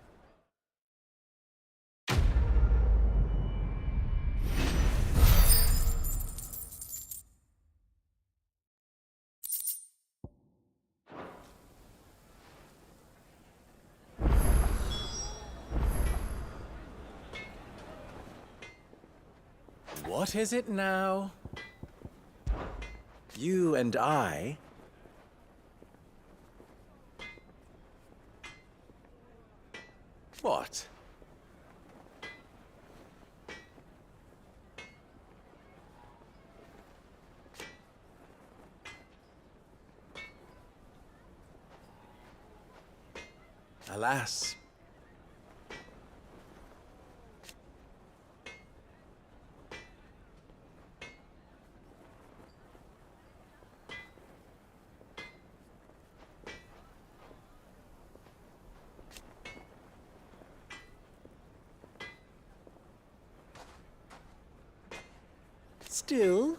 What is it now? You and I... What? Alas. Still...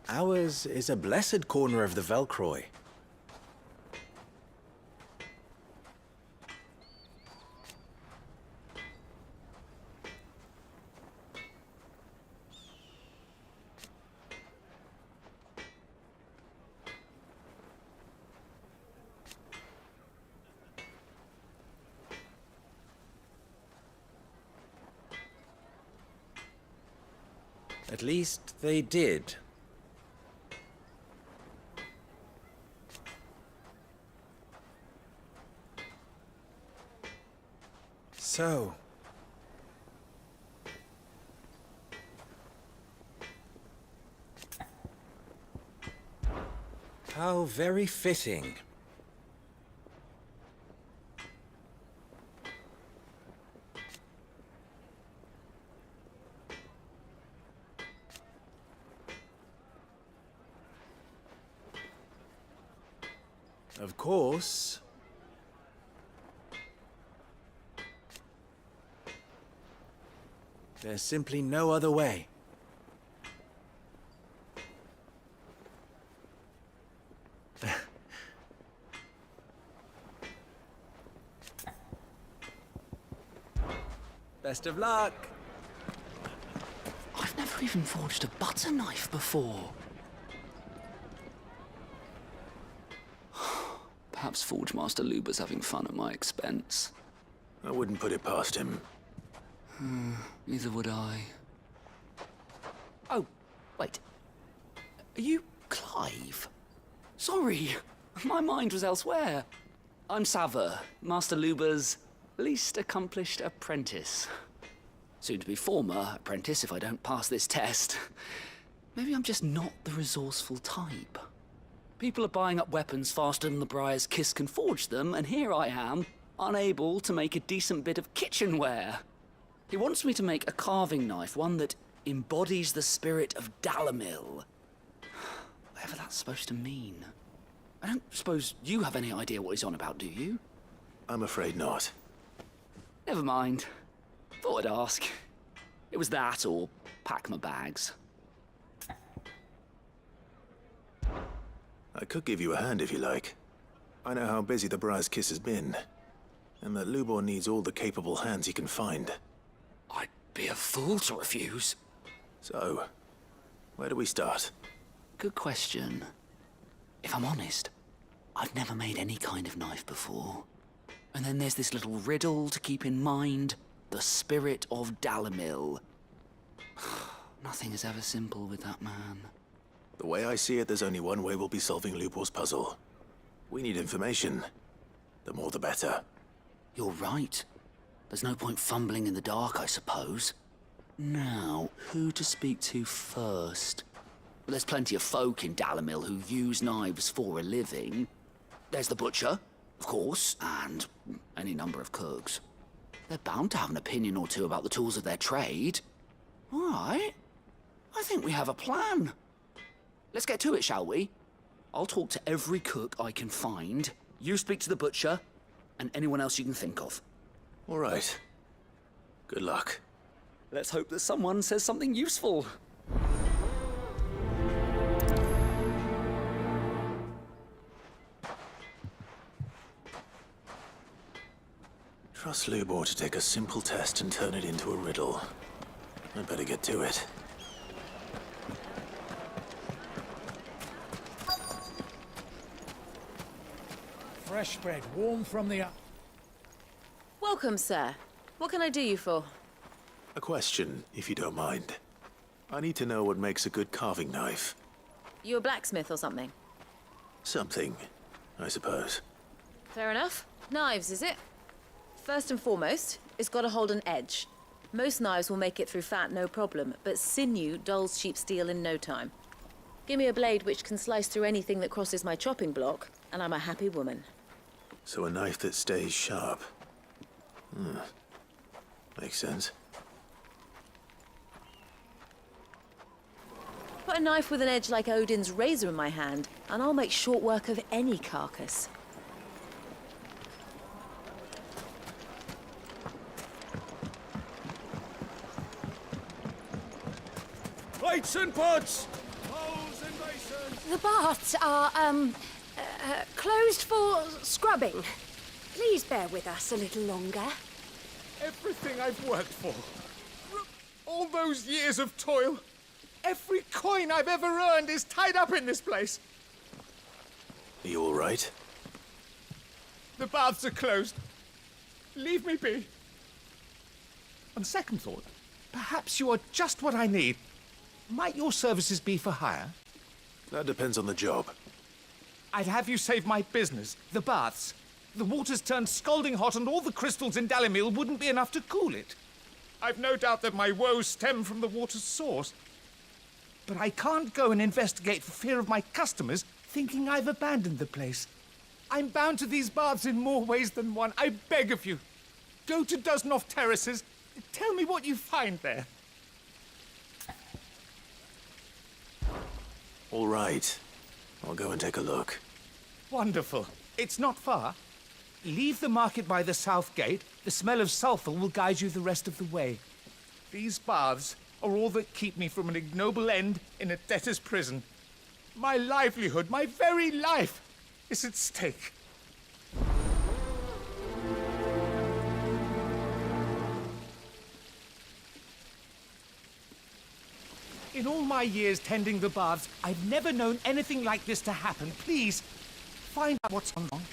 Ours is a blessed corner of the Velcroy. At least they did. So... how very fitting. Of course, there's simply no other way. Best of luck. I've never even forged a butter knife before. Perhaps Forge Master Luber's having fun at my expense. I wouldn't put it past him. Neither would I. Oh, wait. Are you Clive? Sorry, my mind was elsewhere. I'm Sava, Master Luber's least accomplished apprentice. Soon to be former apprentice if I don't pass this test. Maybe I'm just not the resourceful type. People are buying up weapons faster than the Briar's Kiss can forge them, and here I am, unable to make a decent bit of kitchenware. He wants me to make a carving knife, one that embodies the spirit of Dalamil. Whatever that's supposed to mean. I don't suppose you have any idea what he's on about, do you? I'm afraid not. Never mind. Thought I'd ask. It was that or pack my bags. I could give you a hand if you like. I know how busy the Briar's Kiss has been, and that Lubor needs all the capable hands he can find. I'd be a fool to refuse. So, where do we start? Good question. If I'm honest, I've never made any kind of knife before. And then there's this little riddle to keep in mind. The spirit of Dalamil. Nothing is ever simple with that man. The way I see it, there's only one way we'll be solving Lubor's puzzle. We need information. The more the better. You're right. There's no point fumbling in the dark, I suppose. Now, who to speak to first? There's plenty of folk in Dalamil who use knives for a living. There's the butcher, of course, and any number of cooks. They're bound to have an opinion or two about the tools of their trade. All right. I think we have a plan. Let's get to it, shall we? I'll talk to every cook I can find. You speak to the butcher, and anyone else you can think of. All right. Good luck. Let's hope that someone says something useful. Trust Lubor to take a simple test and turn it into a riddle. I'd better get to it. Fresh bread, warm from the... Welcome, sir. What can I do you for? A question, if you don't mind. I need to know what makes a good carving knife. You a blacksmith or something? Something, I suppose. Fair enough. Knives, is it? First and foremost, it's got to hold an edge. Most knives will make it through fat, no problem, but sinew dulls cheap steel in no time. Give me a blade which can slice through anything that crosses my chopping block, and I'm a happy woman. So a knife that stays sharp. Makes sense. Put a knife with an edge like Odin's razor in my hand, and I'll make short work of any carcass. Plates and pots! Bowls and basins! The baths are, closed for scrubbing. Please bear with us a little longer. Everything I've worked for. All those years of toil. Every coin I've ever earned is tied up in this place. Are you all right? The baths are closed. Leave me be. On second thought, perhaps you are just what I need. Might your services be for hire? That depends on the job. I'd have you save my business, the baths. The water's turned scalding hot and all the crystals in Dalimil wouldn't be enough to cool it. I've no doubt that my woes stem from the water's source. But I can't go and investigate for fear of my customers thinking I've abandoned the place. I'm bound to these baths in more ways than one. I beg of you. Go to Dusnoff Terraces. Tell me what you find there. All right. I'll go and take a look. Wonderful. It's not far. Leave the market by the south gate. The smell of sulphur will guide you the rest of the way. These baths are all that keep me from an ignoble end in a debtor's prison. My livelihood, my very life, is at stake. In all my years tending the baths, I've never known anything like this to happen. Please, find out what's gone wrong.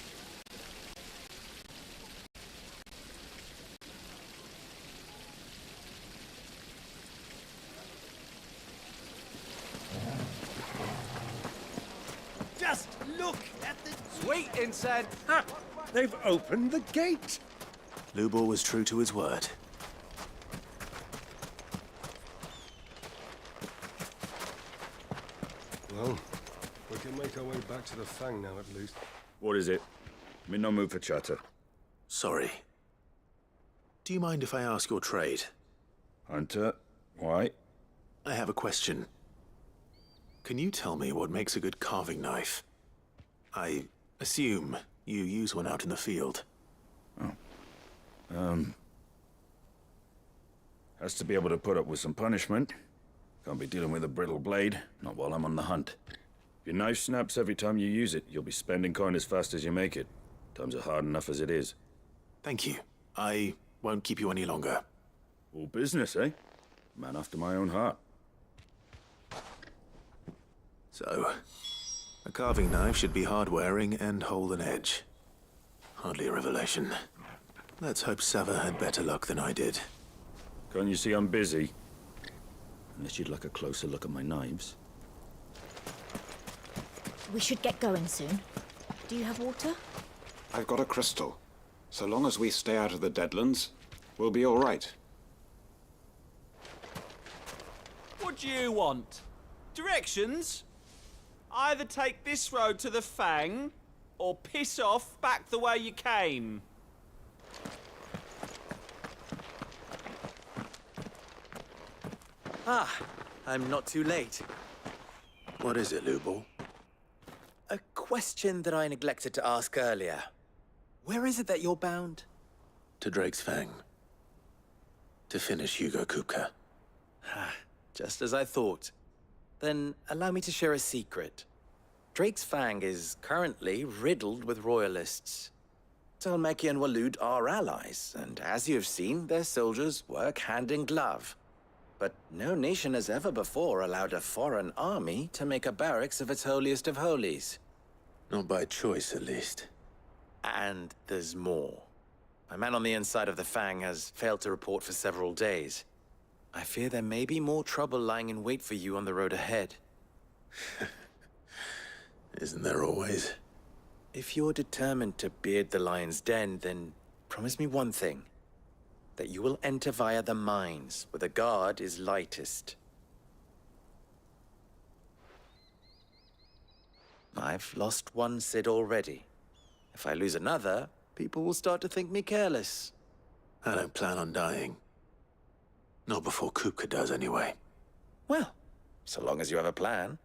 Just look at the... Sweet inside. Ha! They've opened the gate! Lubor was true to his word. Well, we can make our way back to the Fang now, at least. What is it? I'm in no mood for chatter. Sorry. Do you mind if I ask your trade? Hunter, why? I have a question. Can you tell me what makes a good carving knife? I assume you use one out in the field. Has to be able to put up with some punishment. Can't be dealing with a brittle blade, not while I'm on the hunt. If your knife snaps every time you use it, you'll be spending coin as fast as you make it. Times are hard enough as it is. Thank you. I won't keep you any longer. All business, eh? Man after my own heart. So, a carving knife should be hard-wearing and hold an edge. Hardly a revelation. Let's hope Sava had better luck than I did. Can't you see I'm busy? Unless you'd like a closer look at my knives. We should get going soon. Do you have water? I've got a crystal. So long as we stay out of the Deadlands, we'll be all right. What do you want? Directions? Either take this road to the Fang, or piss off back the way you came. Ah, I'm not too late. What is it, Lubor? A question that I neglected to ask earlier. Where is it that you're bound? To Drake's Fang. To finish Hugo Kupka. Just as I thought. Then allow me to share a secret. Drake's Fang is currently riddled with royalists. Talmeki and Waloed are allies, and as you have seen, their soldiers work hand in glove. But no nation has ever before allowed a foreign army to make a barracks of its holiest of holies. Not by choice, at least. And there's more. My man on the inside of the Fang has failed to report for several days. I fear there may be more trouble lying in wait for you on the road ahead. Isn't there always? If you're determined to beard the lion's den, then promise me one thing. That you will enter via the mines, where the guard is lightest. I've lost one Cid already. If I lose another, people will start to think me careless. I don't plan on dying. Not before Kupka does, anyway. Well, so long as you have a plan.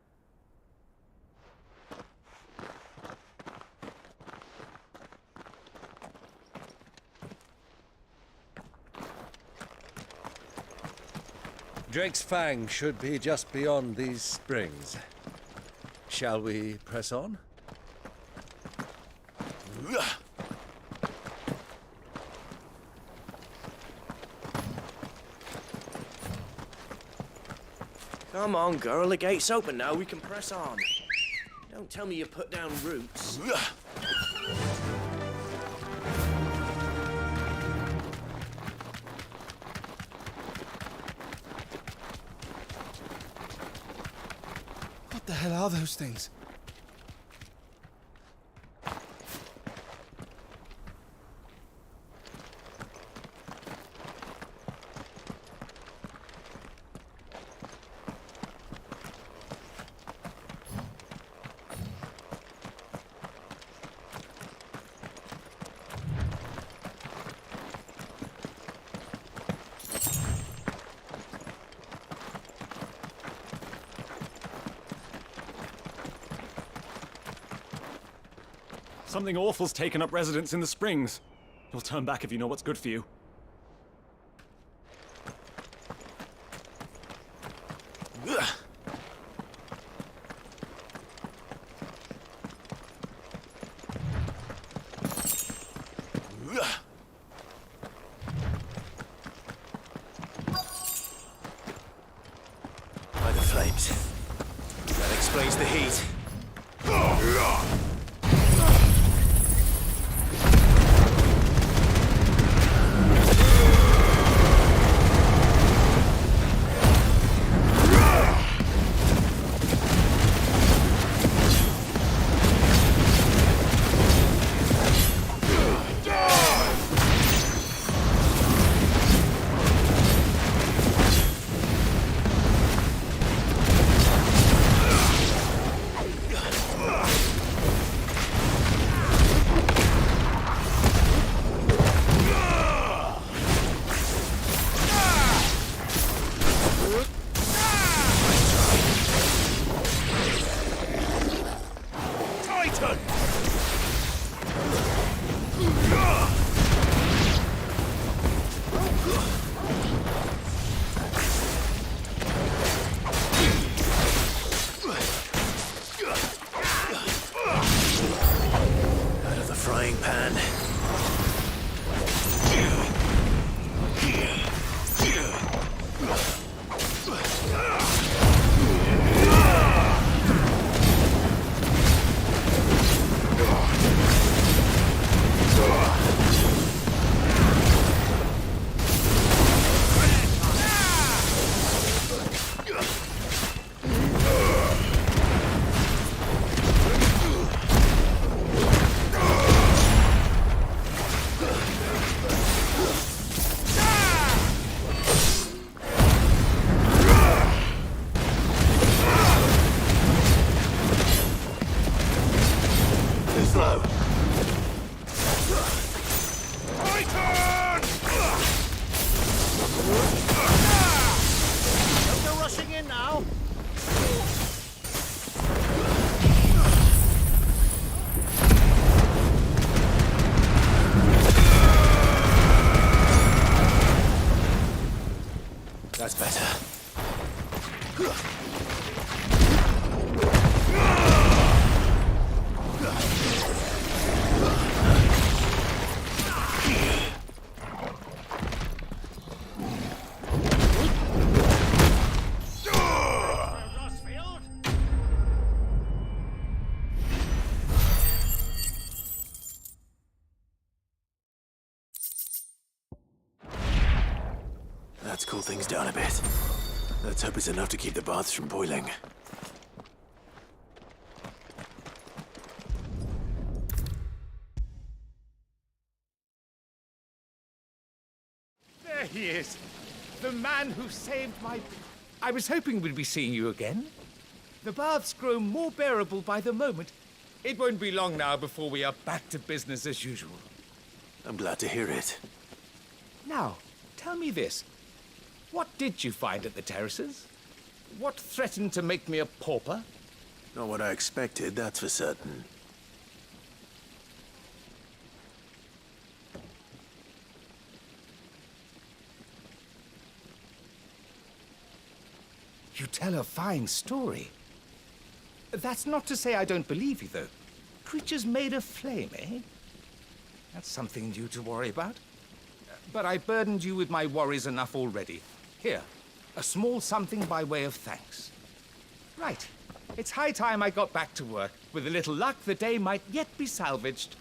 Drake's Fang should be just beyond these springs. Shall we press on? Come on, girl, the gate's open now, we can press on. Don't tell me you put down roots. What the hell are those things? Something awful's taken up residence in the springs. You'll turn back if you know what's good for you. By the flames. That explains the heat. That's better. Let's cool things down a bit. Let's hope it's enough to keep the baths from boiling. There he is. The man who saved my... I was hoping we'd be seeing you again. The baths grow more bearable by the moment. It won't be long now before we are back to business as usual. I'm glad to hear it. Now, tell me this. What did you find at the terraces? What threatened to make me a pauper? Not what I expected, that's for certain. You tell a fine story. That's not to say I don't believe you, though. Creatures made of flame, eh? That's something new to worry about. But I burdened you with my worries enough already. Here, a small something by way of thanks. Right. It's high time I got back to work. With a little luck, the day might yet be salvaged.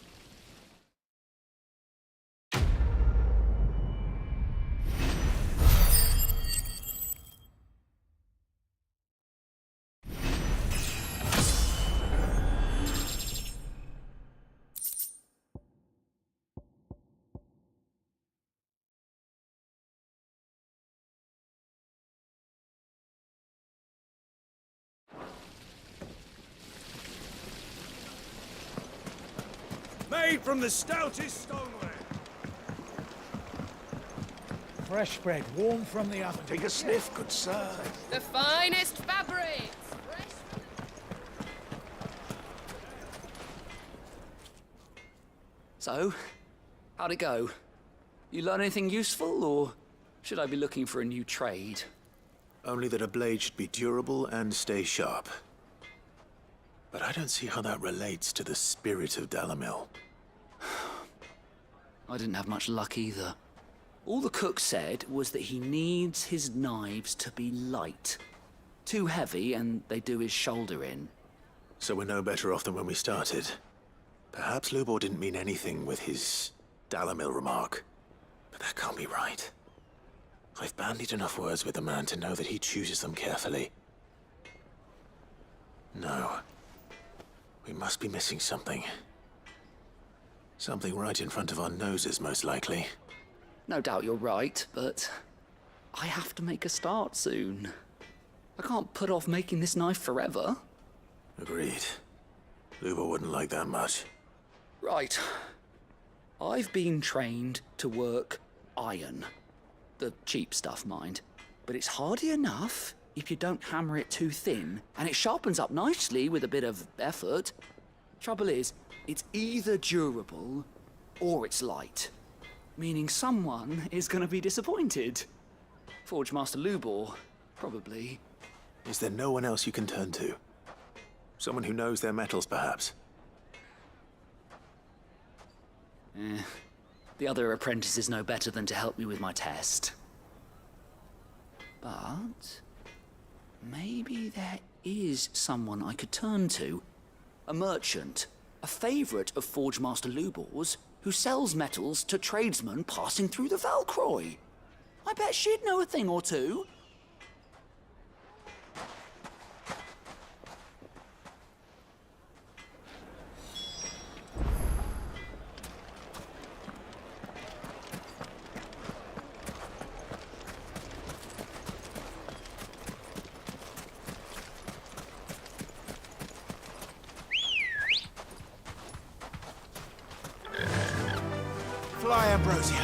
Made from the stoutest stoneware. Fresh bread, warm from the oven. Take a sniff, good sir. The finest fabrics. So, how'd it go? You learn anything useful, or should I be looking for a new trade? Only that a blade should be durable and stay sharp. But I don't see how that relates to the spirit of Dalamil. I didn't have much luck either. All the cook said was that he needs his knives to be light. Too heavy and they do his shoulder in. So we're no better off than when we started. Perhaps Lubor didn't mean anything with his Dalamil remark. But that can't be right. I've bandied enough words with the man to know that he chooses them carefully. No. We must be missing something. Something right in front of our noses, most likely. No doubt you're right, but I have to make a start soon. I can't put off making this knife forever. Agreed. Lubor wouldn't like that much. Right. I've been trained to work iron. The cheap stuff, mind. But it's hardy enough if you don't hammer it too thin, and it sharpens up nicely with a bit of effort. Trouble is, it's either durable or it's light. Meaning someone is going to be disappointed. Forge Master Lubor, probably. Is there no one else you can turn to? Someone who knows their metals, perhaps? The other apprentices know better than to help me with my test. But maybe there is someone I could turn to. A merchant, a favourite of Forge Master Lubor's, who sells metals to tradesmen passing through the Valcroy. I bet she'd know a thing or two. Fly, Ambrosia.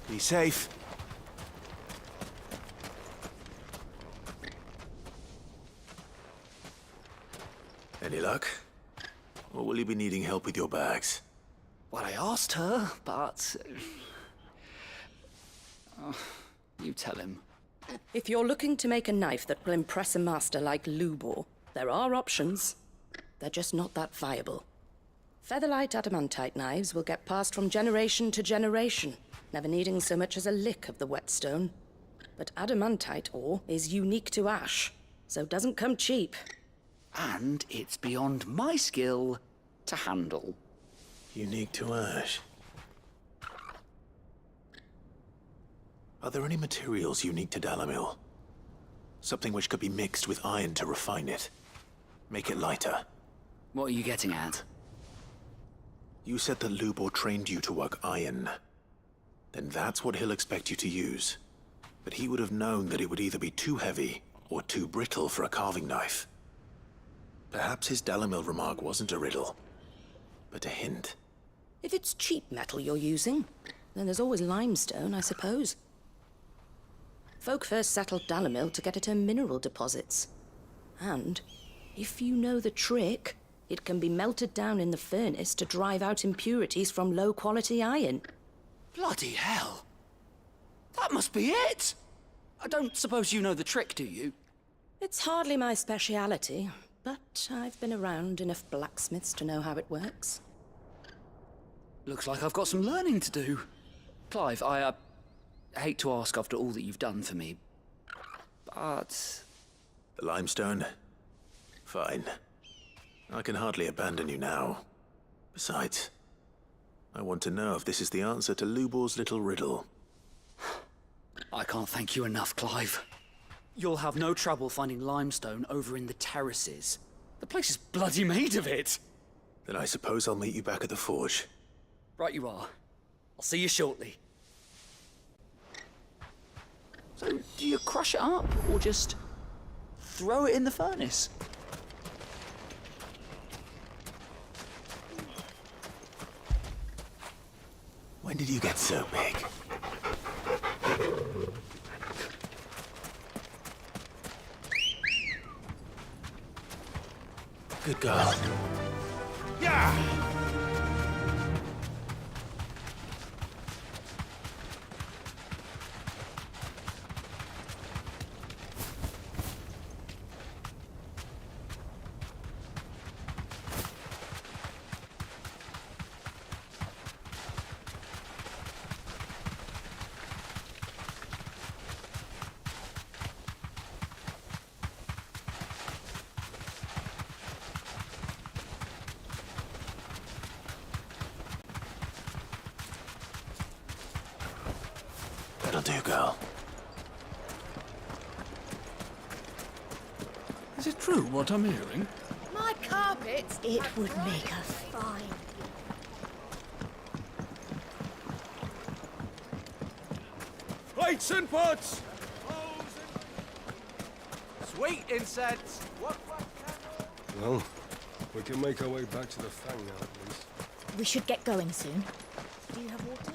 Be safe. Any luck? Or will you be needing help with your bags? Well, I asked her, but... you tell him. If you're looking to make a knife that will impress a master like Lubor, there are options. They're just not that viable. Featherlight adamantite knives will get passed from generation to generation, never needing so much as a lick of the whetstone. But adamantite ore is unique to ash, so it doesn't come cheap. And it's beyond my skill to handle. Unique to ash. Are there any materials unique to Dalamil? Something which could be mixed with iron to refine it. Make it lighter. What are you getting at? You said that Lubor trained you to work iron. Then that's what he'll expect you to use. But he would have known that it would either be too heavy or too brittle for a carving knife. Perhaps his Dalamil remark wasn't a riddle, but a hint. If it's cheap metal you're using, then there's always limestone, I suppose. Folk first settled Dalamil to get at her mineral deposits. And, if you know the trick, it can be melted down in the furnace to drive out impurities from low-quality iron. Bloody hell! That must be it! I don't suppose you know the trick, do you? It's hardly my speciality, but I've been around enough blacksmiths to know how it works. Looks like I've got some learning to do. Clive, I hate to ask after all that you've done for me, but... The limestone? Fine. I can hardly abandon you now. Besides, I want to know if this is the answer to Lubor's little riddle. I can't thank you enough, Clive. You'll have no trouble finding limestone over in the terraces. The place is bloody made of it. Then I suppose I'll meet you back at the forge. Right you are. I'll see you shortly. So, do you crush it up, or just throw it in the furnace? When did you get so big? Good girl. Yeah! That'll do, girl. Is it true what I'm hearing? My carpets, it would make a fine. Plates and pots! Sweet incense! Well, we can make our way back to the Fang now, at least. We should get going soon. Do you have water?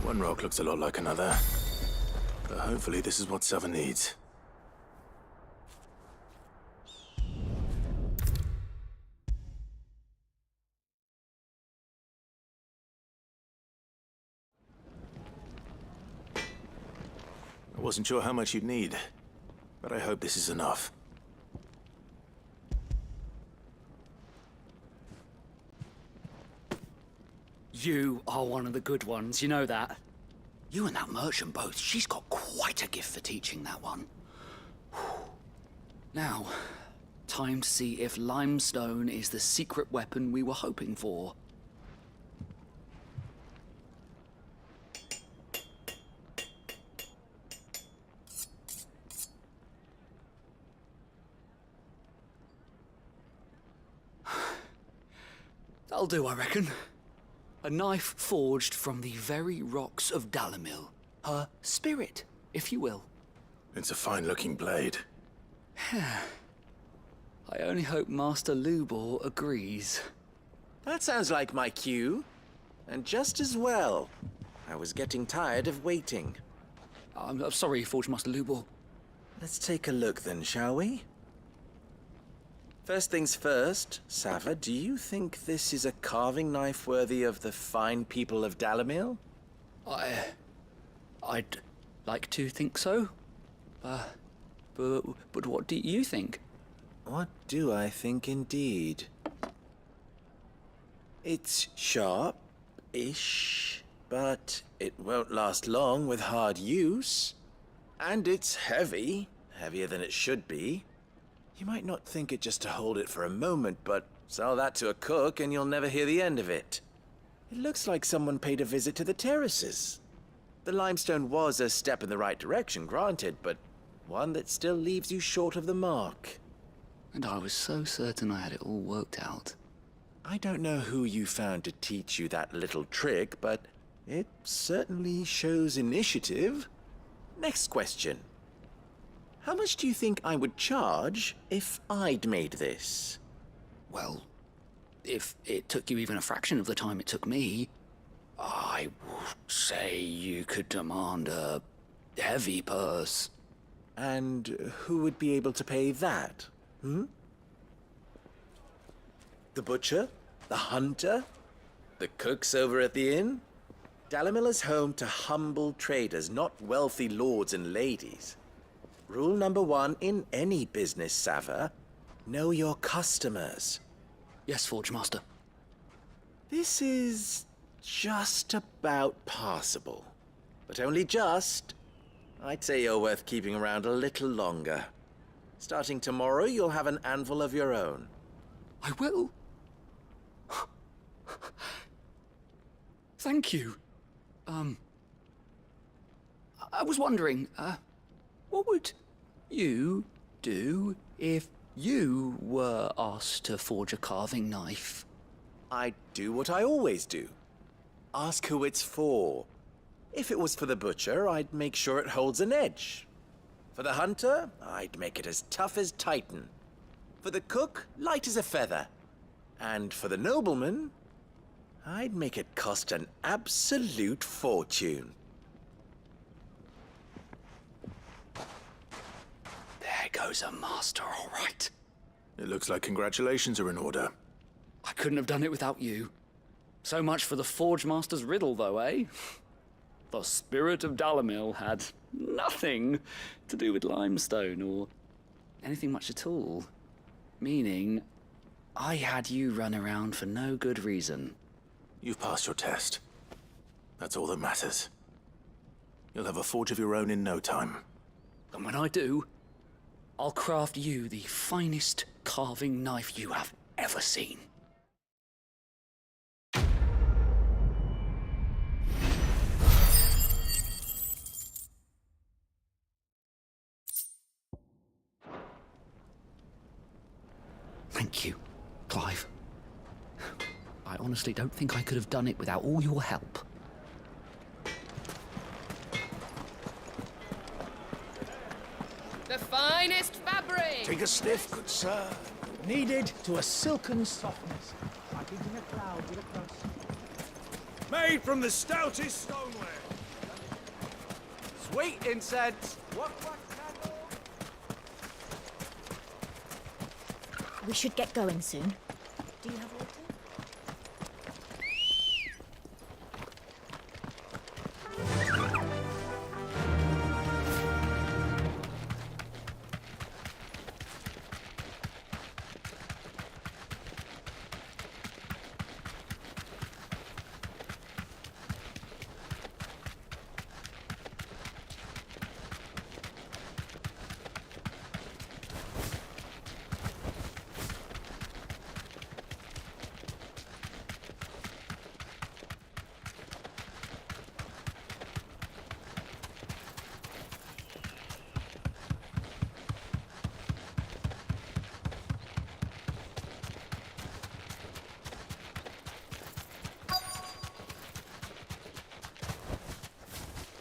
One rock looks a lot like another. But hopefully this is what Southern needs. I wasn't sure how much you'd need, but I hope this is enough. You are one of the good ones, you know that. You and that merchant both, she's got quite a gift for teaching, that one. Now, time to see if limestone is the secret weapon we were hoping for. That'll do, I reckon. A knife forged from the very rocks of Dalamil. Her spirit, if you will. It's a fine-looking blade. I only hope Master Lubor agrees. That sounds like my cue. And just as well. I was getting tired of waiting. I'm sorry, Forge Master Lubor. Let's take a look then, shall we? First things first, Sava, do you think this is a carving knife worthy of the fine people of Dalamil? I'd like to think so. But what do you think? What do I think indeed? It's sharp-ish, but it won't last long with hard use. And it's heavy, heavier than it should be. You might not think it just to hold it for a moment, but sell that to a cook and you'll never hear the end of it. It looks like someone paid a visit to the terraces. The limestone was a step in the right direction, granted, but one that still leaves you short of the mark. And I was so certain I had it all worked out. I don't know who you found to teach you that little trick, but it certainly shows initiative. Next question. How much do you think I would charge if I'd made this? Well, if it took you even a fraction of the time it took me, I would say you could demand a heavy purse. And who would be able to pay that? The butcher? The hunter? The cooks over at the inn? Dalimil is home to humble traders, not wealthy lords and ladies. Rule number 1 in any business, Sava: know your customers. Yes, Forge Master. This is just about passable. But only just. I'd say you're worth keeping around a little longer. Starting tomorrow, you'll have an anvil of your own. I will. Thank you. I was wondering, what would you do if you were asked to forge a carving knife? I'd do what I always do. Ask who it's for. If it was for the butcher, I'd make sure it holds an edge. For the hunter, I'd make it as tough as Titan. For the cook, light as a feather. And for the nobleman, I'd make it cost an absolute fortune. There goes a master, all right. It looks like congratulations are in order. I couldn't have done it without you. So much for the Forge Master's riddle, though, eh? The spirit of Dalimil had nothing to do with limestone or anything much at all. Meaning, I had you run around for no good reason. You've passed your test. That's all that matters. You'll have a forge of your own in no time. And when I do, I'll craft you the finest carving knife you have ever seen. Thank you, Clive. I honestly don't think I could have done it without all your help. The finest fabric! Take a sniff, good sir. Kneaded to a silken softness, like eating a cloud with a crust. Made from the stoutest stoneware. Sweet incense. We should get going soon. Do you have water?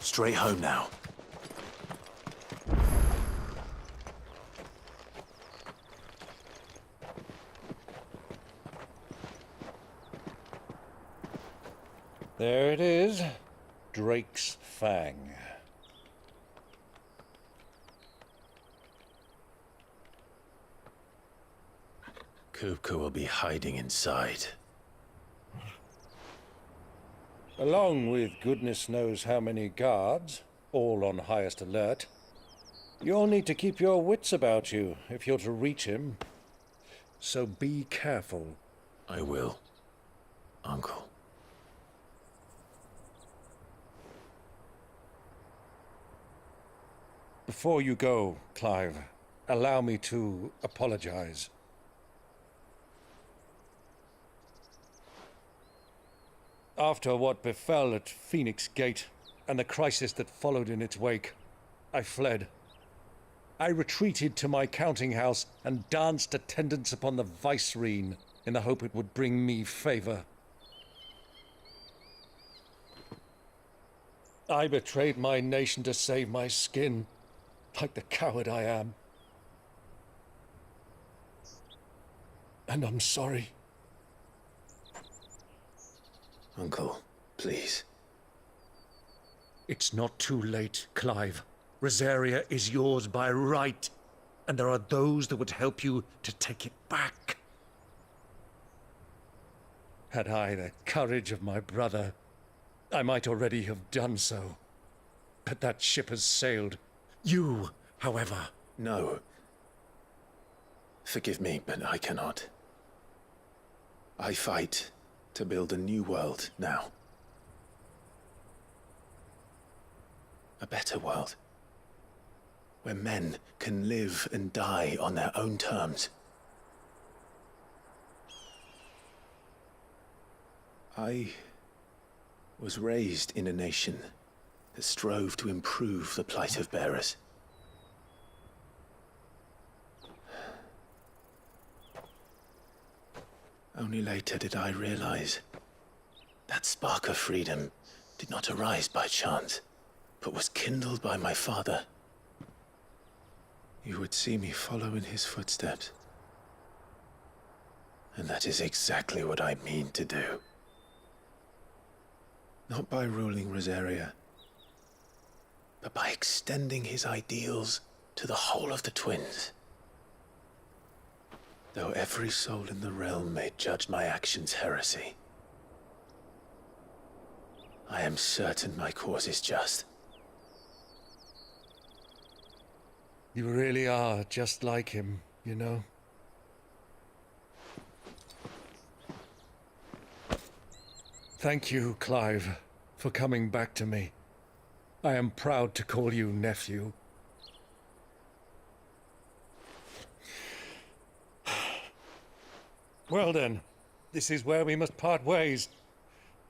Straight home now. There it is. Drake's Fang. Kupka will be hiding inside. Along with goodness knows how many guards, all on highest alert. You'll need to keep your wits about you if you're to reach him. So be careful. I will, Uncle. Before you go, Clive, allow me to apologize. After what befell at Phoenix Gate and the crisis that followed in its wake, I fled. I retreated to my counting house and danced attendance upon the vicereine in the hope it would bring me favor. I betrayed my nation to save my skin, like the coward I am. And I'm sorry. Uncle, please. It's not too late, Clive. Rosaria is yours by right, and there are those that would help you to take it back. Had I the courage of my brother, I might already have done so. But that ship has sailed. You, however... No. Forgive me, but I cannot. I fight to build a new world now. A better world. Where men can live and die on their own terms. I was raised in a nation that strove to improve the plight of bearers. Only later did I realize that spark of freedom did not arise by chance, but was kindled by my father. You would see me follow in his footsteps. And that is exactly what I mean to do. Not by ruling Rosaria, but by extending his ideals to the whole of the Twins. Though every soul in the realm may judge my actions heresy, I am certain my cause is just. You really are just like him, you know? Thank you, Clive, for coming back to me. I am proud to call you nephew. Well then, this is where we must part ways.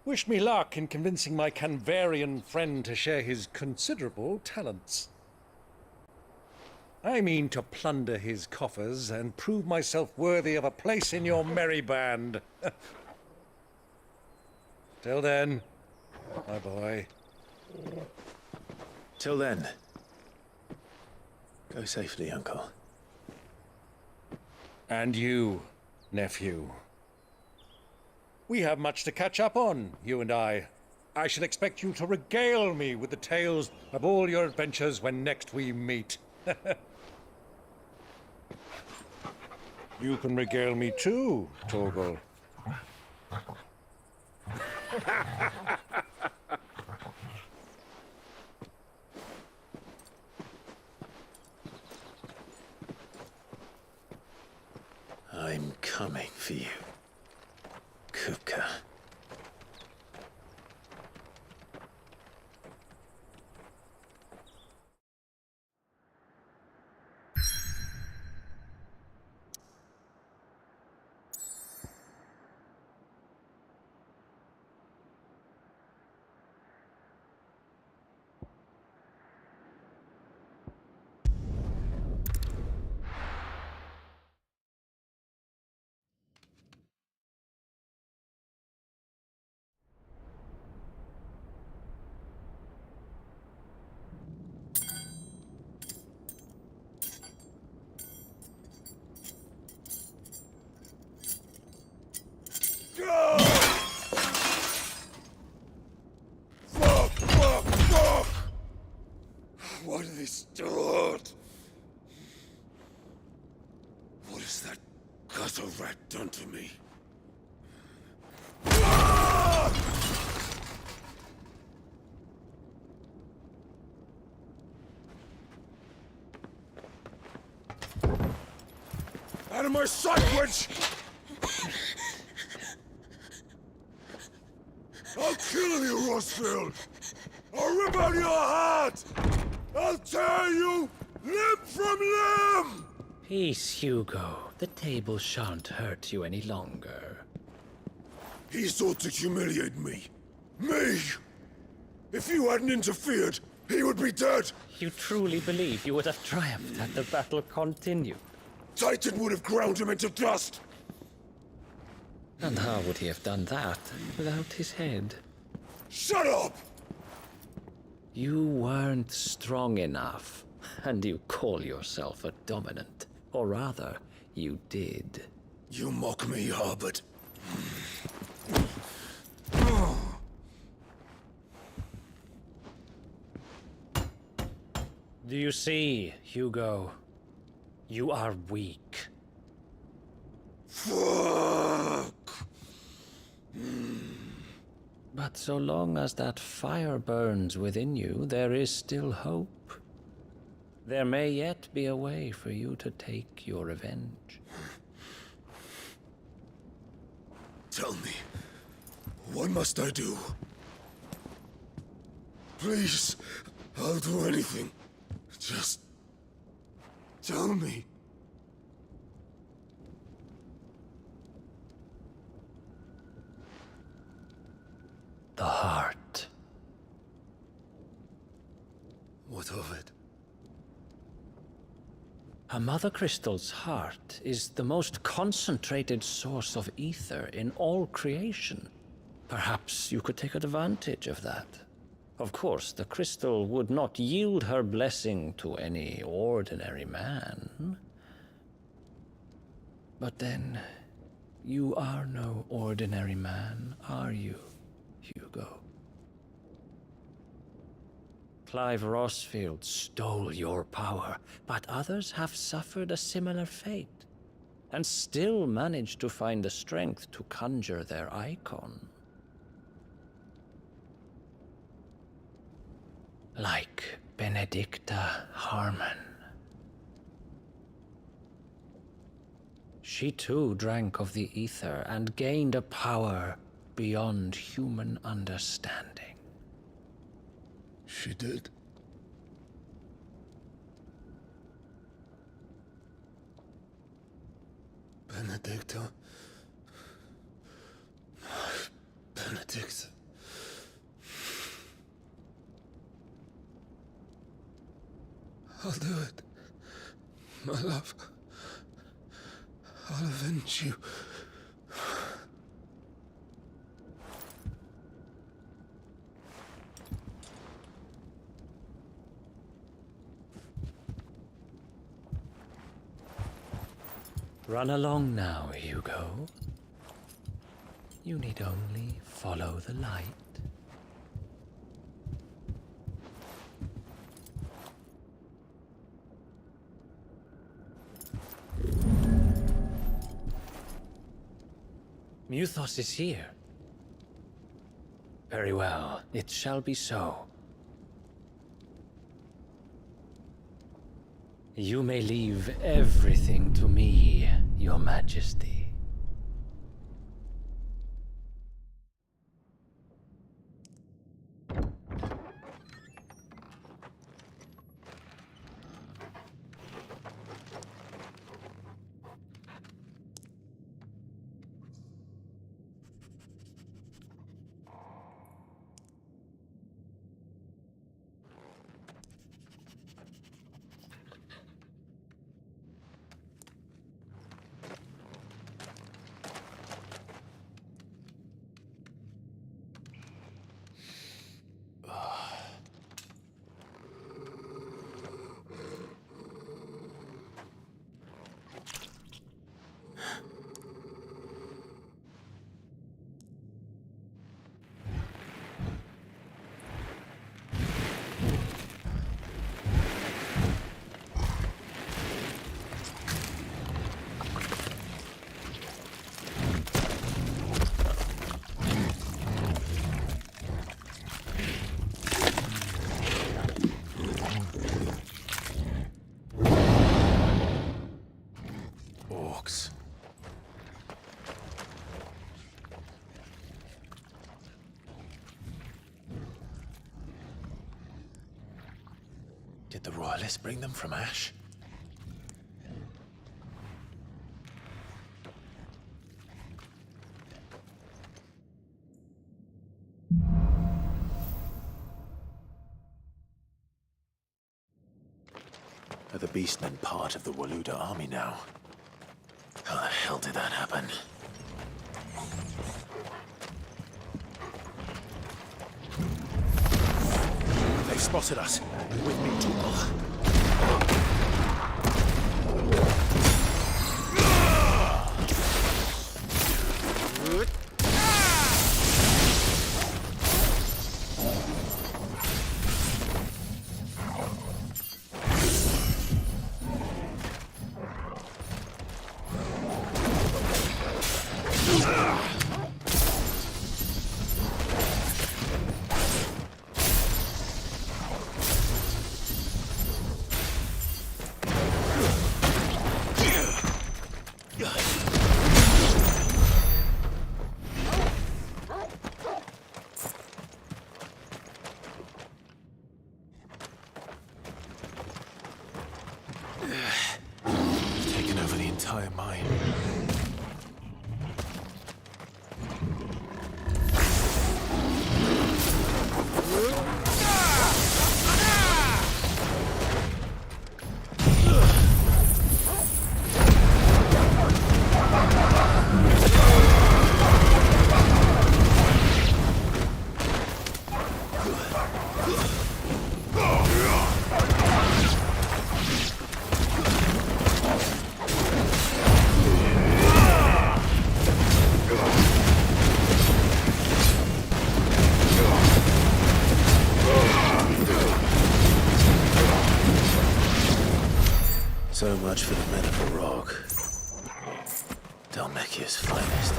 Wish me luck in convincing my Canvarian friend to share his considerable talents. I mean to plunder his coffers and prove myself worthy of a place in your merry band. Till then, my boy. Till then, go safely, Uncle. And you, nephew. We have much to catch up on, you and I. I shall expect you to regale me with the tales of all your adventures when next we meet. You can regale me too, Torgal. I'm coming for you, Kupka. Fuck! What have they start? What has that gutter rat done to me? Out of my sight, witch! I'll kill you, Rossfield! I'll rip out your heart! I'll tear you limb from limb! Peace, Hugo. The table shan't hurt you any longer. He sought to humiliate me. Me! If you hadn't interfered, he would be dead! You truly believe you would have triumphed had the battle continued? Titan would have ground him into dust! And how would he have done that without his head? Shut up! You weren't strong enough, and you call yourself a dominant. Or rather, you did. You mock me, Harbert. Do you see, Hugo? You are weak. Fuck! But But so long as that fire burns within you, there is still hope. There may yet be a way for you to take your revenge. Tell me, what must I do? Please, I'll do anything. Just tell me. The heart. What of it? A mother crystal's heart is the most concentrated source of ether in all creation. Perhaps you could take advantage of that. Of course, the crystal would not yield her blessing to any ordinary man. But then, you are no ordinary man, are you, Hugo? Clive Rossfield stole your power, but others have suffered a similar fate, and still managed to find the strength to conjure their icon. Like Benedicta Harmon. She too drank of the ether and gained a power beyond human understanding. She did? Benedicta? Benedicta? I'll do it. My love. I'll avenge you. Run along now, Hugo. You need only follow the light. Muthos is here. Very well, it shall be so. You may leave everything to me, Your Majesty. Did the royalists bring them from Ash? Are the beastmen part of the Waluda army now? How the hell did that happen? They've spotted us. With me, Tuchel. So much for the men of the rock. Dalmekia's finest.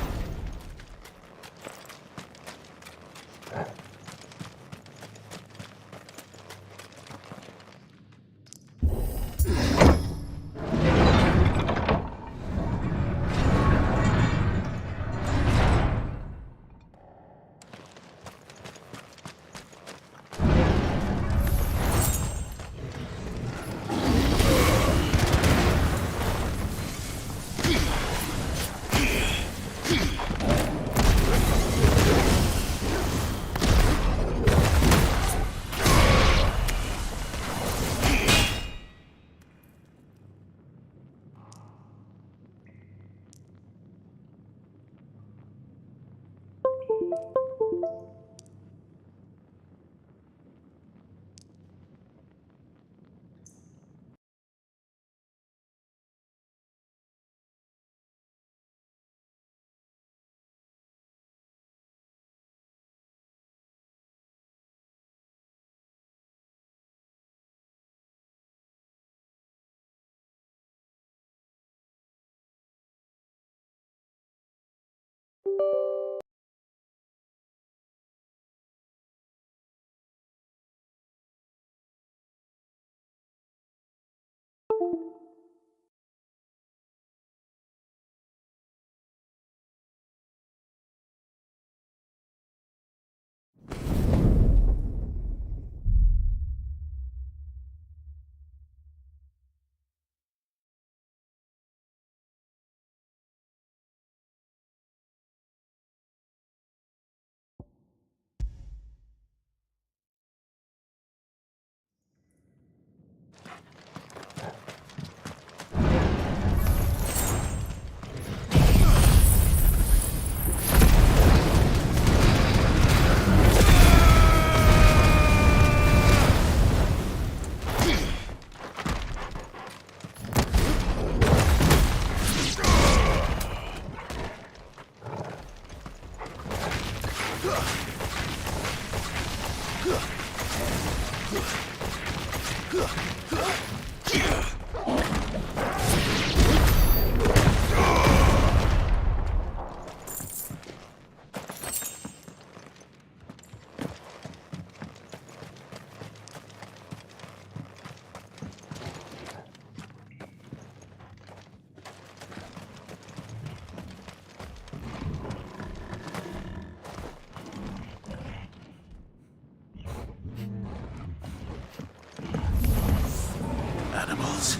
Animals,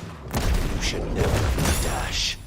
you should never dash.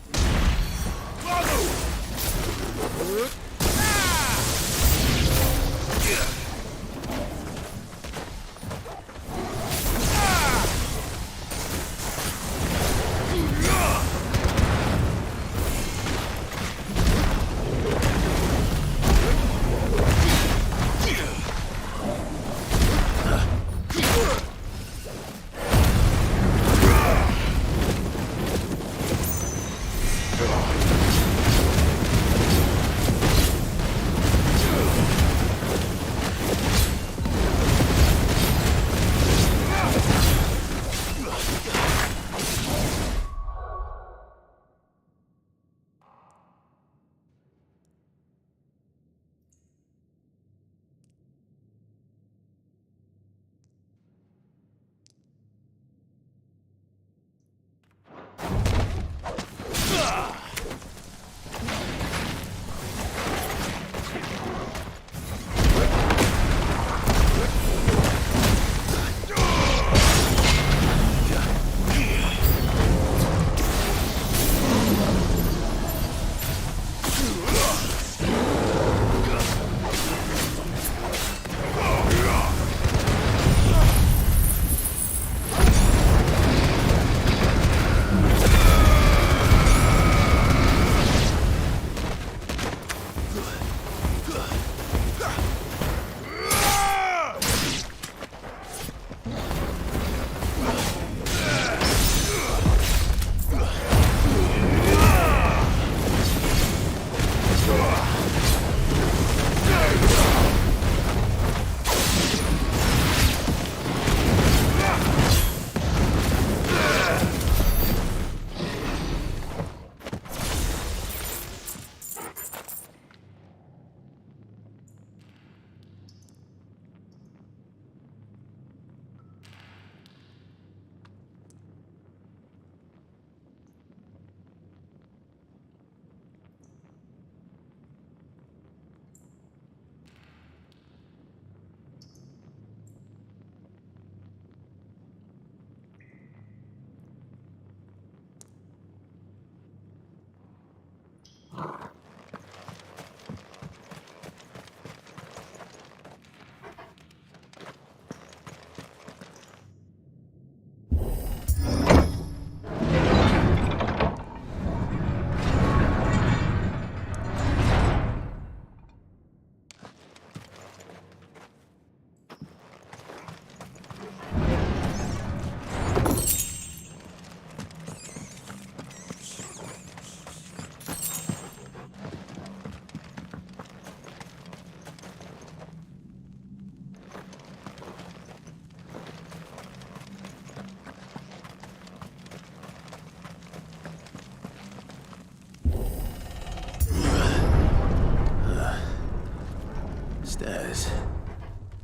Stairs.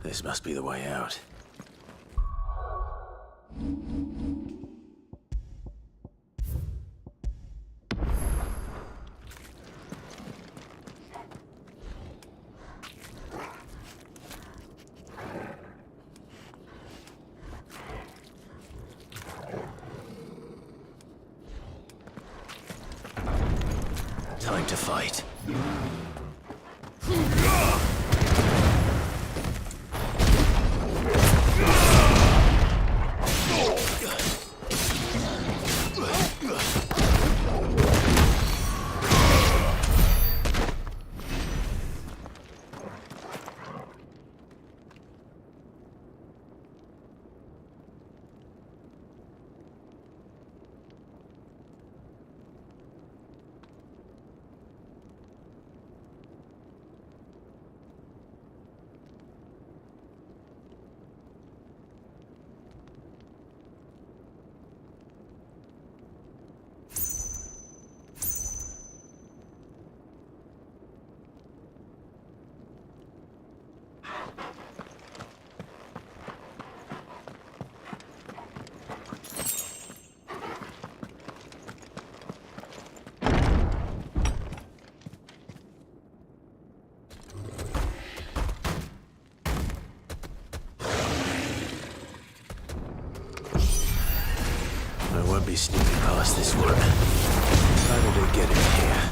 This must be the way out. Time to fight. I won't be sneaking past this one. How did I get in here?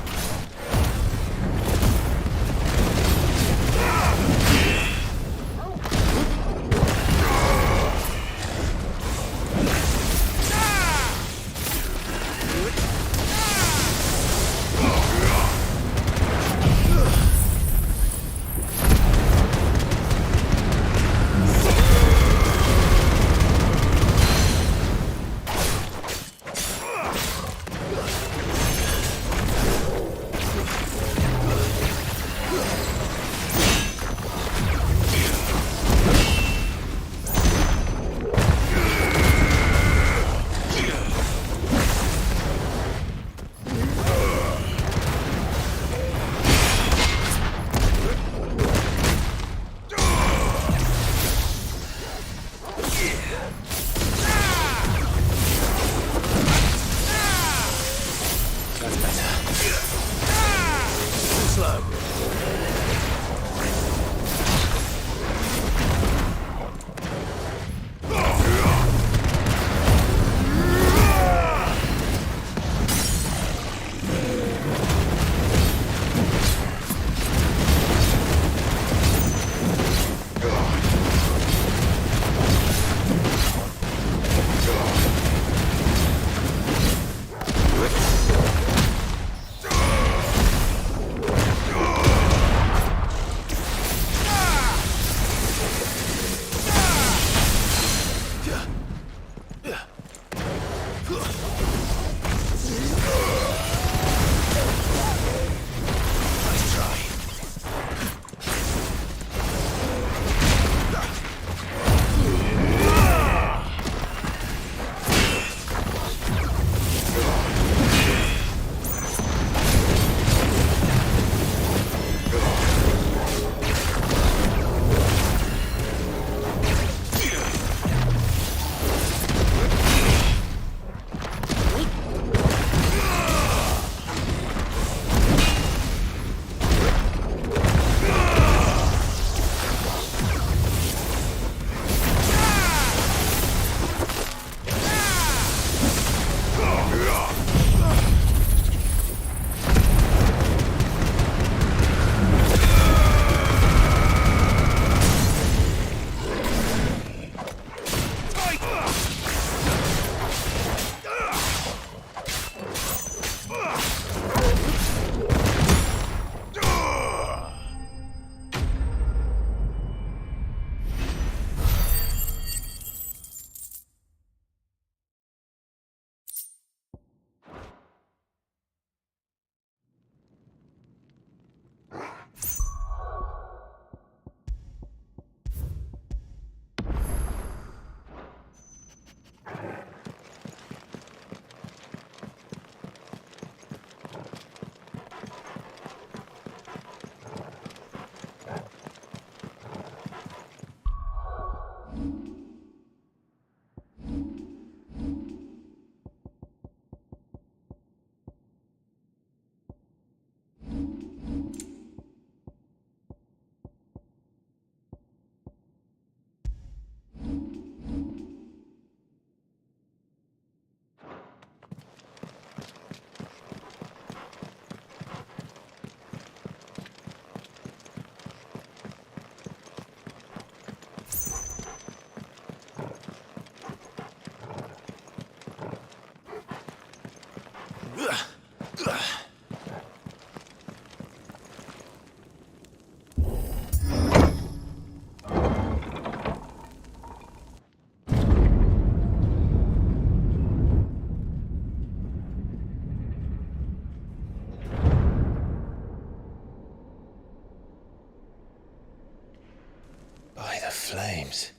flames.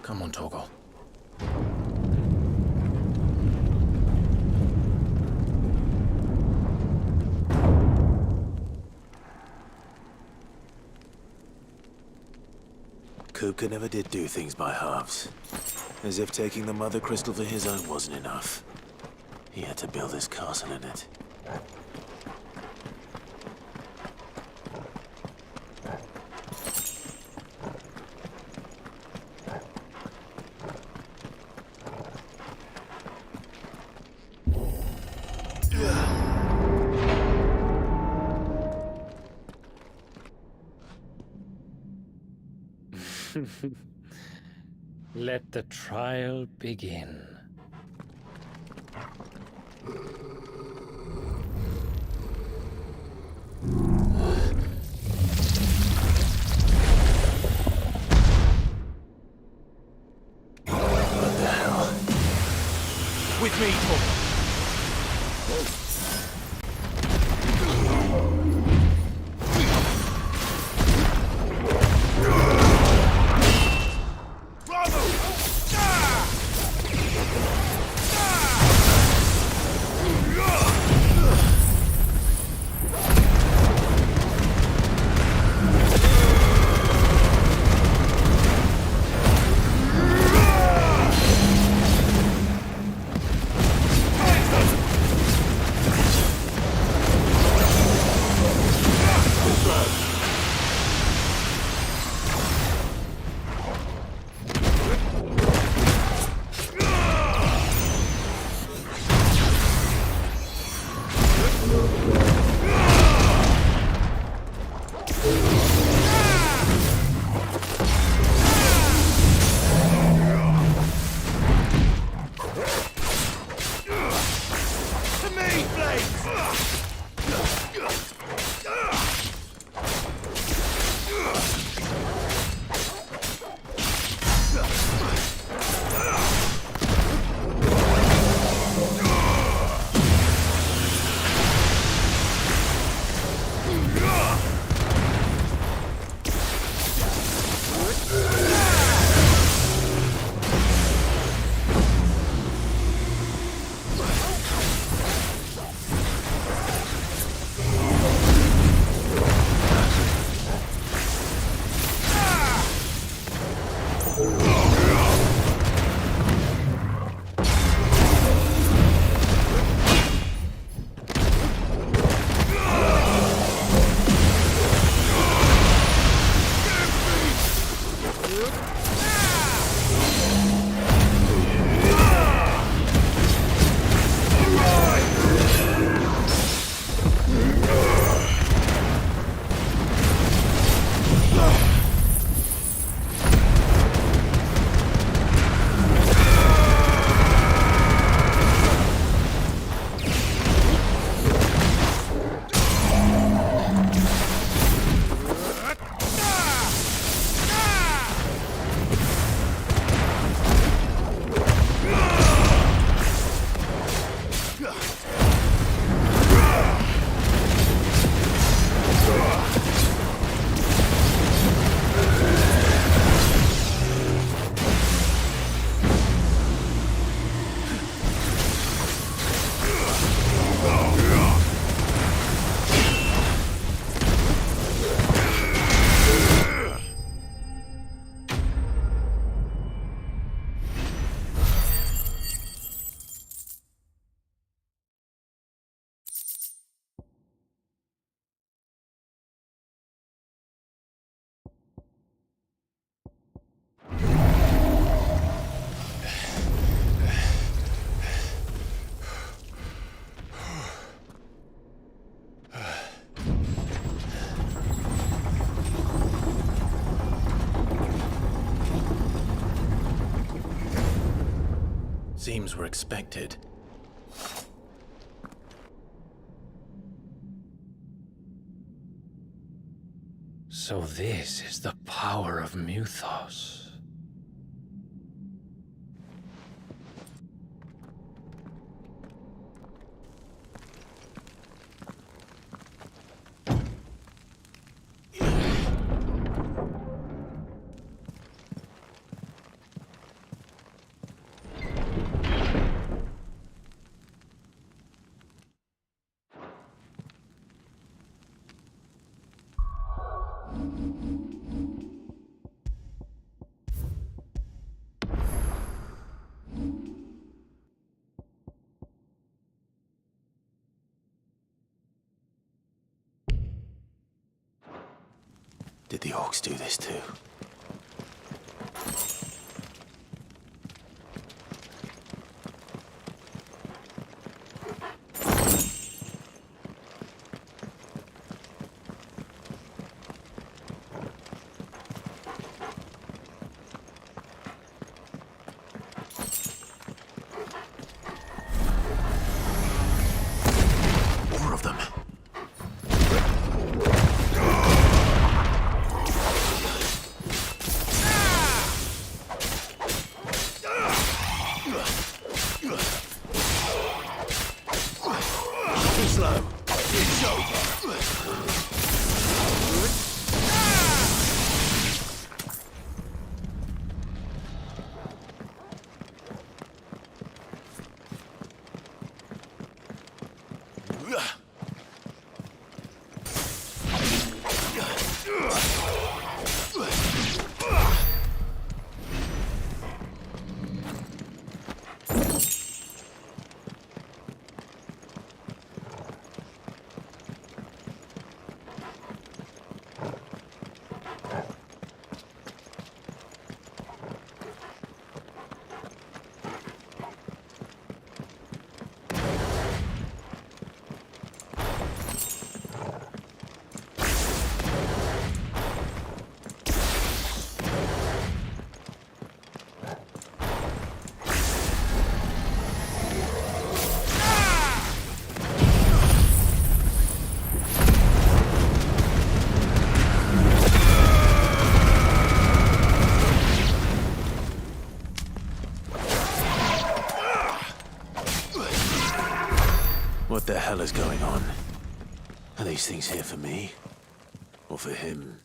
Come on, Torgal. Kupka never did do things by halves. As if taking the Mother Crystal for his own wasn't enough. He had to build his castle in it. Let the trial begin. What the hell? With me, Torgal. Seems were expected. So this is the power of Muthos. Did the orcs do this too? More of them. Too slow. It's over. What the hell is going on? Are these things here for me? Or for him?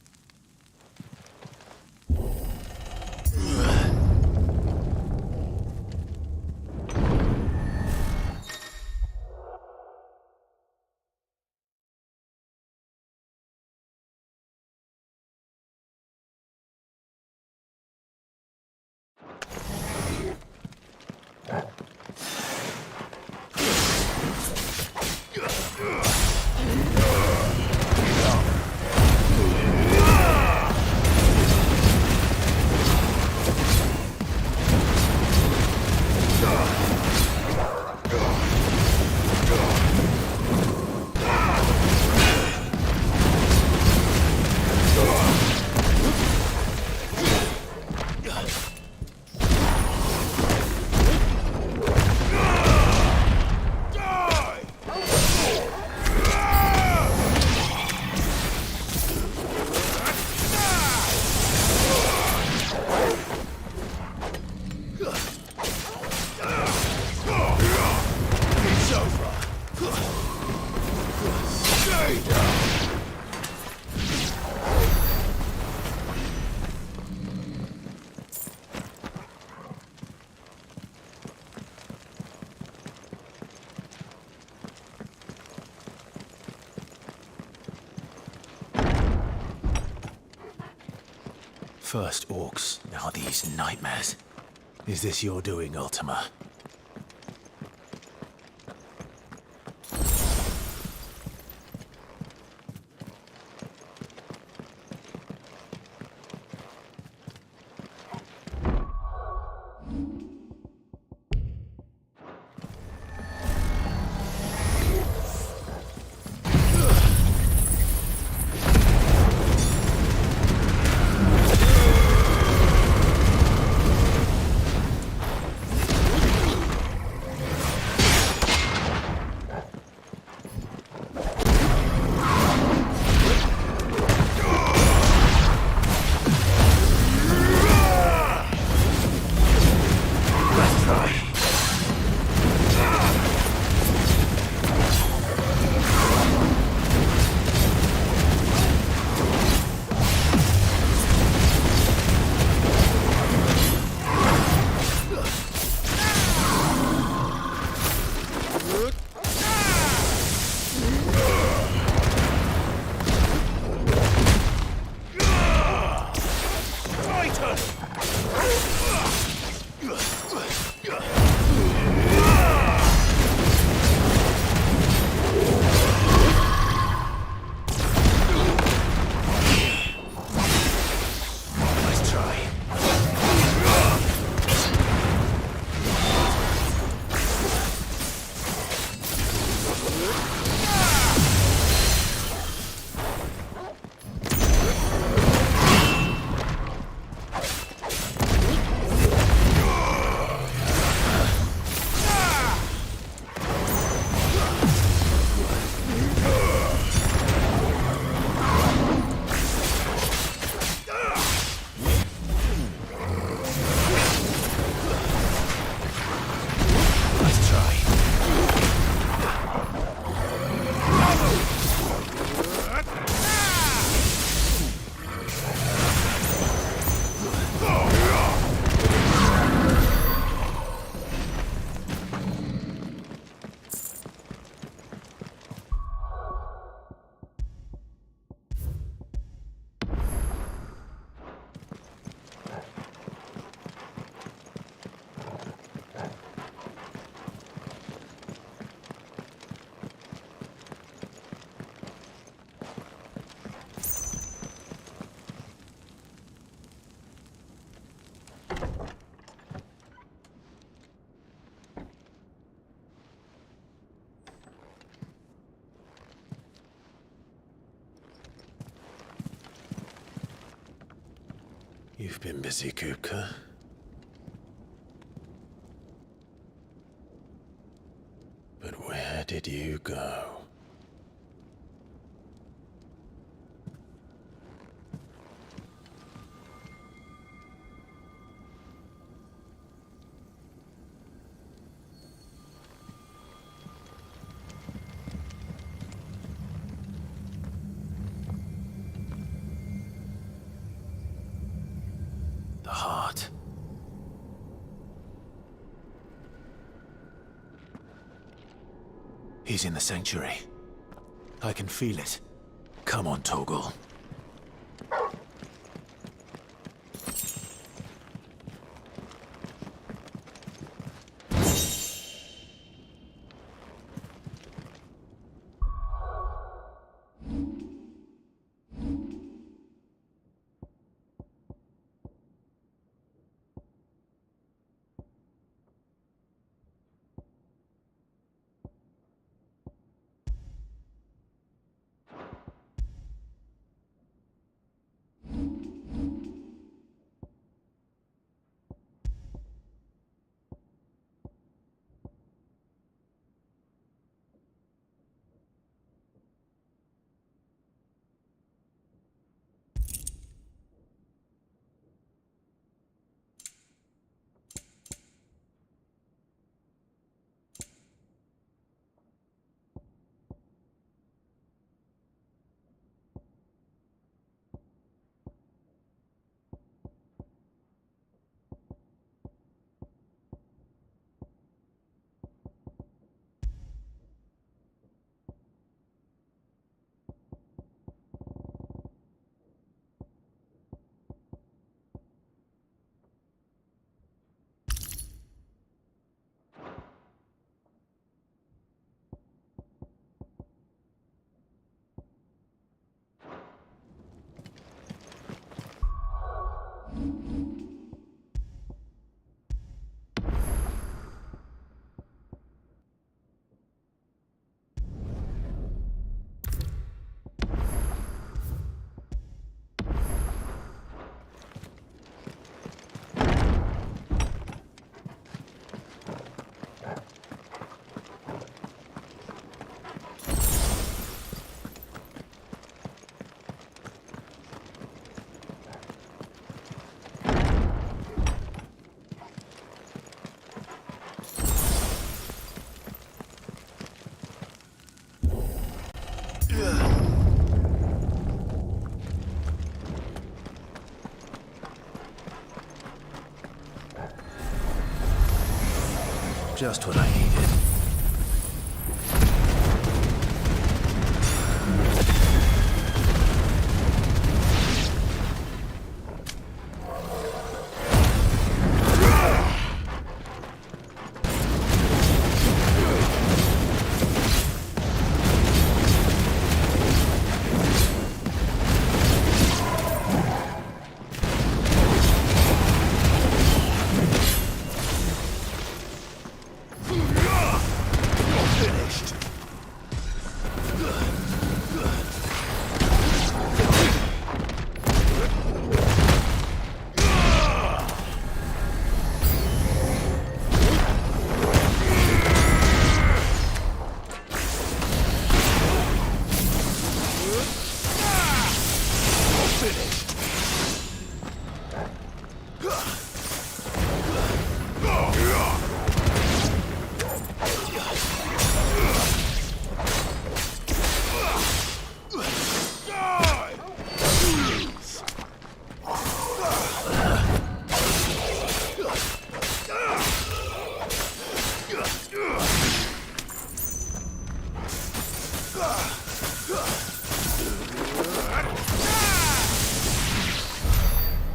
First orcs, now these nightmares. Is this your doing, Ultima? You've been busy, Kupka. But where did you go? The heart. He's in the sanctuary. I can feel it. Come on, Torgal. Just what I needed.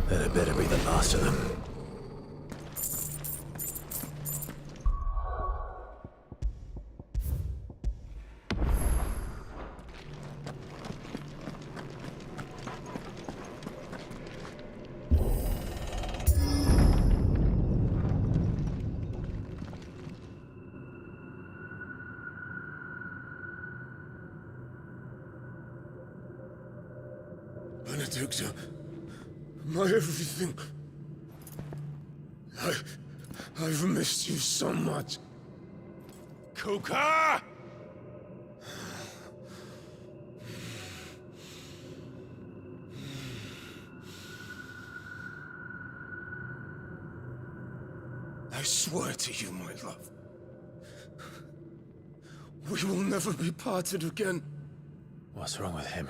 That better be the last of them. Benedicta, My everything. I've missed you so much. Kuka! I swear to you, my love. We will never be parted again. What's wrong with him?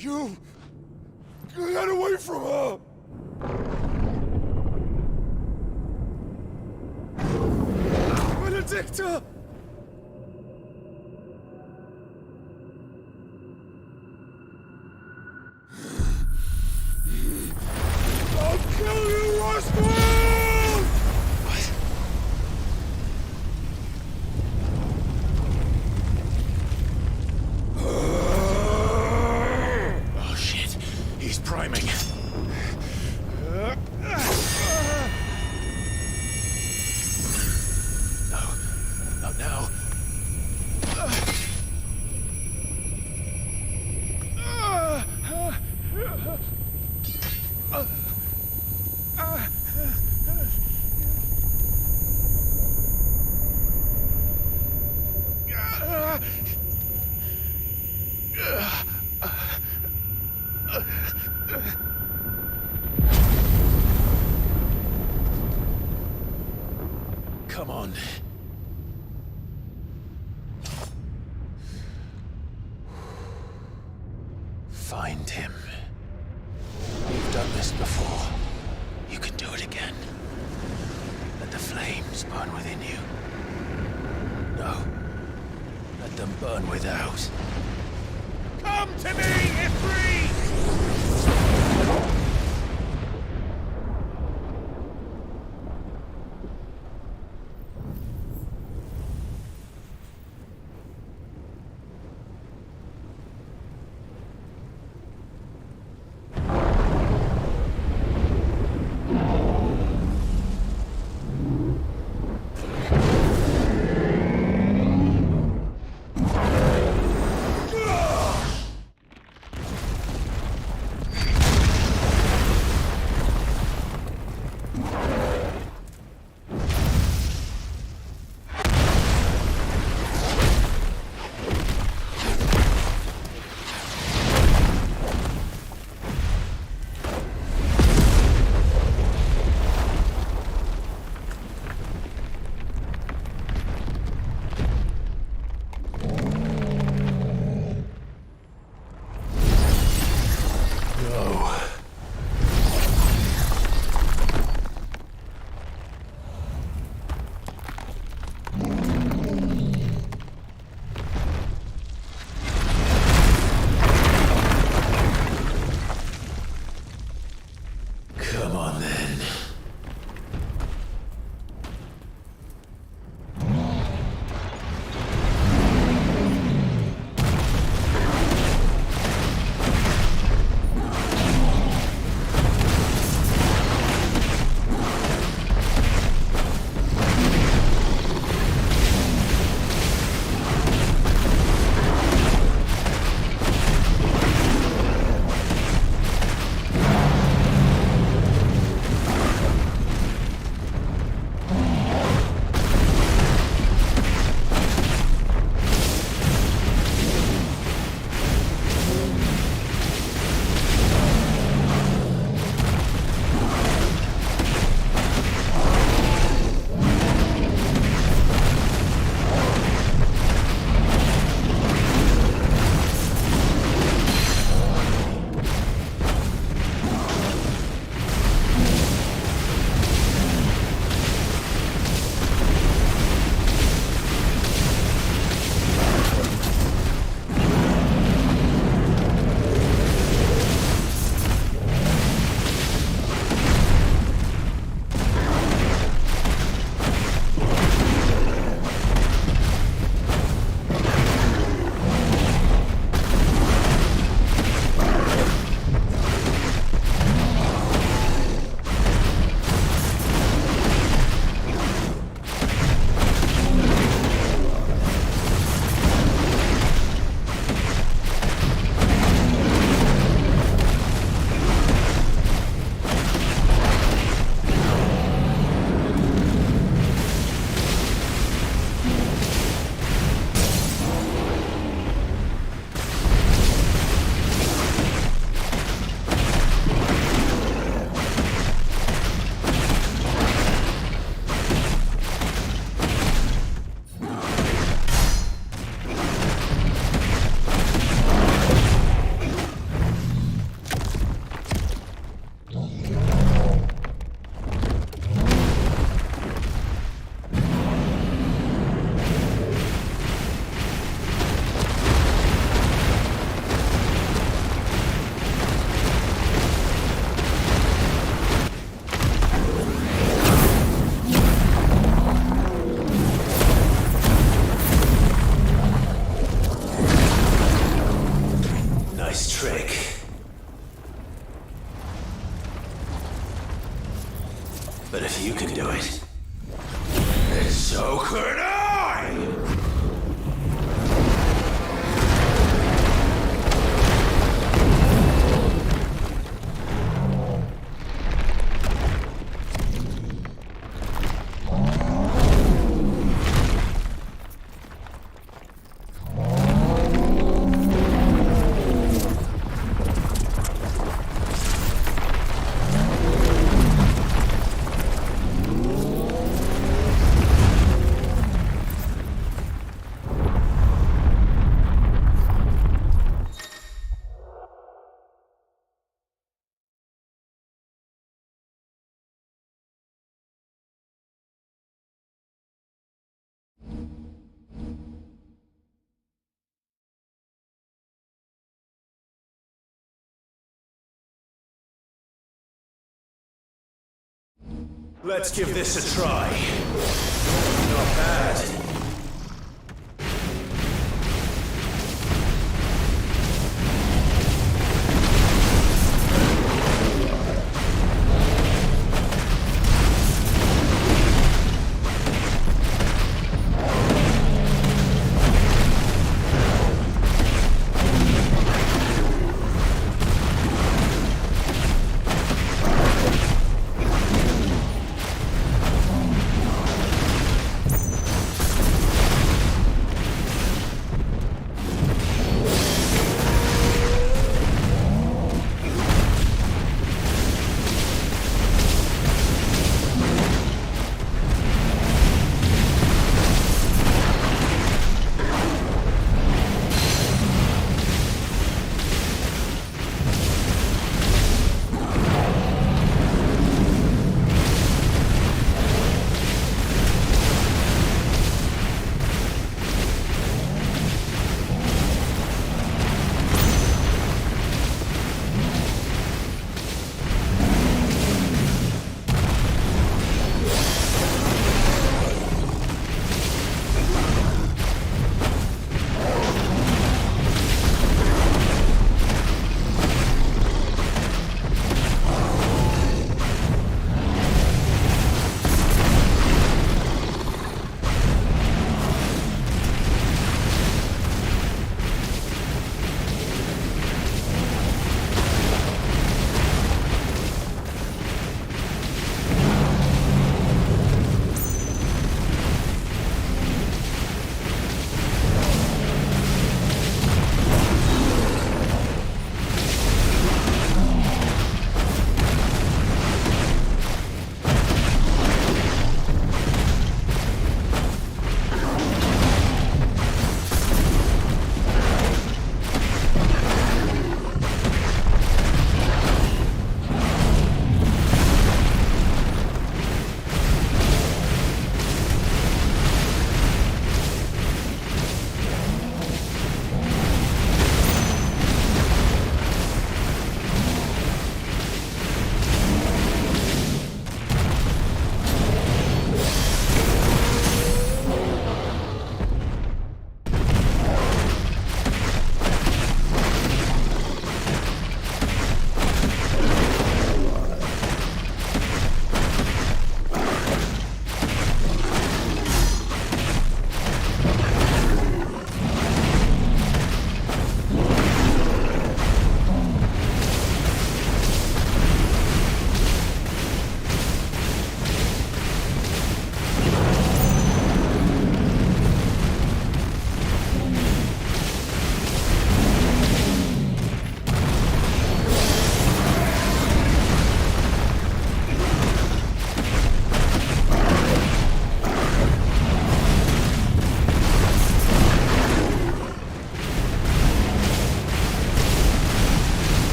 You get away from her! Benedicta! I'll kill you, Roscoe! What? Oh shit, he's priming. Not now. Come on. Find him. You've done this before. You can do it again. Let the flames burn within you. No. Let them burn without. Come to me, Ifrit! do it. And so could I! Let's give this a try. Not bad.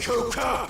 Kupka!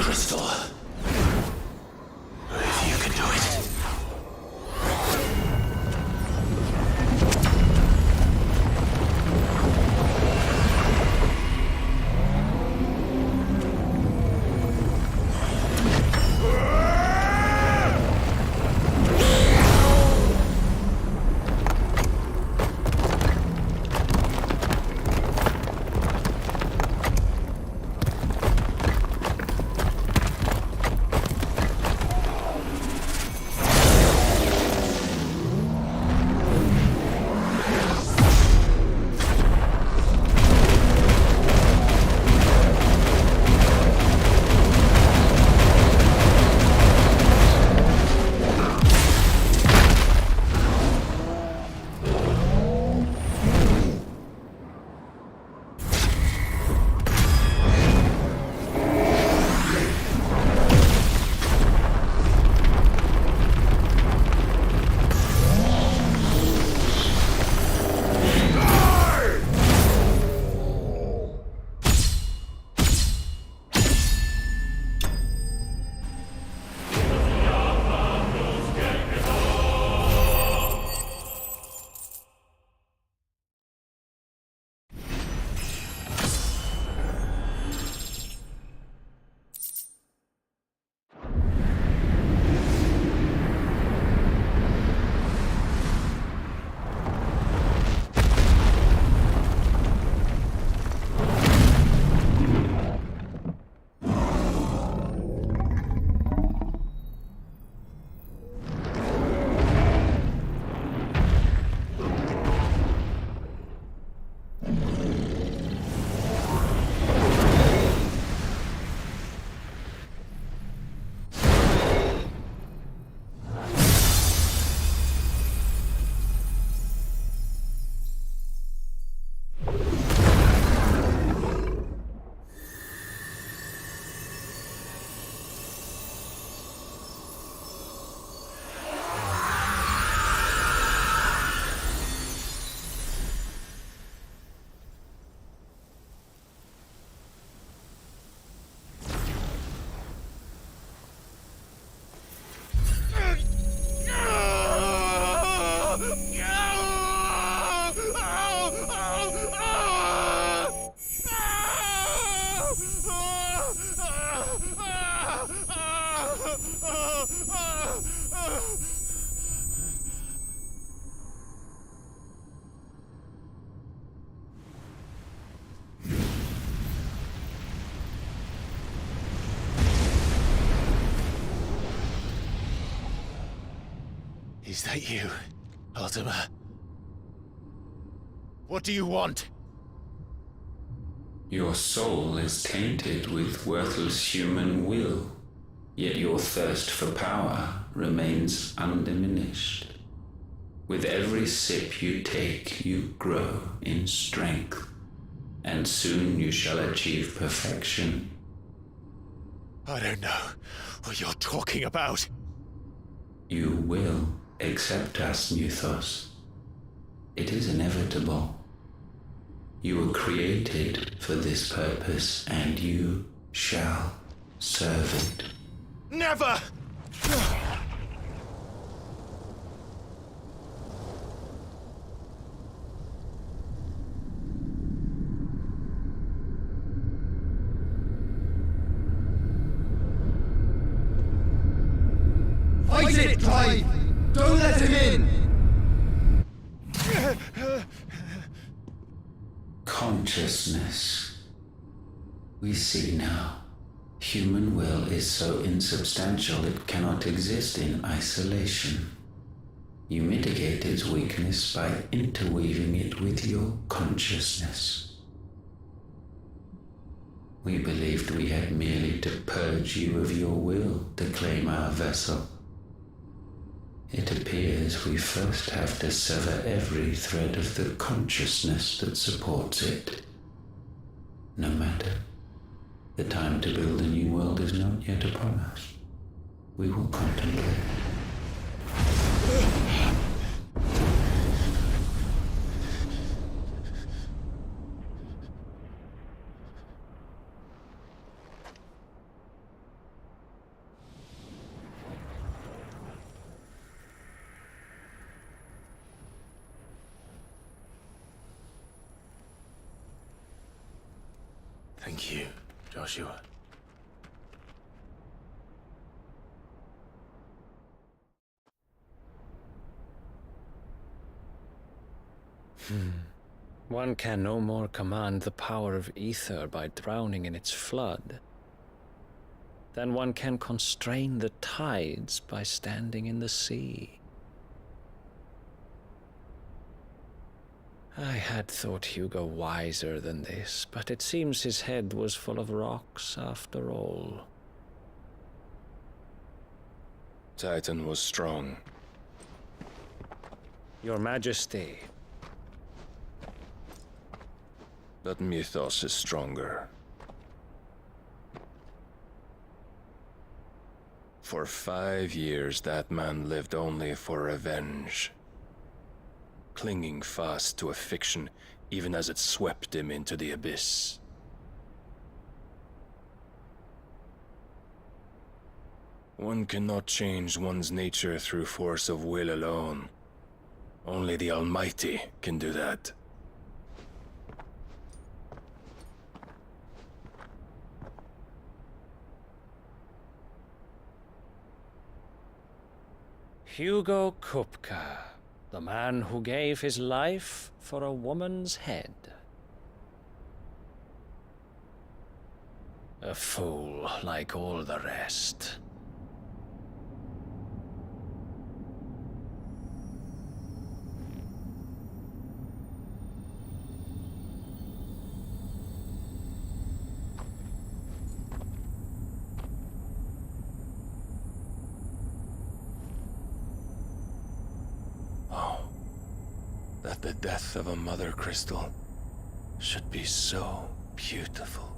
Crystal. If you can do it. Is that you, Ultima? What do you want? Your soul is tainted with worthless human will, yet your thirst for power remains undiminished. With every sip you take, you grow in strength, and soon you shall achieve perfection. I don't know what you're talking about. You will accept us, Nuthos. It is inevitable. You were created for this purpose, and you shall serve it. Never! Fight it, Clive! Don't let him in! Consciousness. We see now. Human will is so insubstantial it cannot exist in isolation. You mitigate its weakness by interweaving it with your consciousness. We believed we had merely to purge you of your will to claim our vessel. It appears we first have to sever every thread of the consciousness that supports it. No matter. The time to build a new world is not yet upon us. We will contemplate. Thank you, Joshua. One can no more command the power of ether by drowning in its flood than one can constrain the tides by standing in the sea. I had thought Hugo wiser than this, but it seems his head was full of rocks after all. Titan was strong. Your Majesty. But Mythos is stronger. For 5 years, that man lived only for revenge, clinging fast to a fiction even as it swept him into the abyss. One cannot change one's nature through force of will alone. Only the Almighty can do that. Hugo Kupka, the man who gave his life for a woman's head. A fool like all the rest. That the death of a mother crystal should be so beautiful.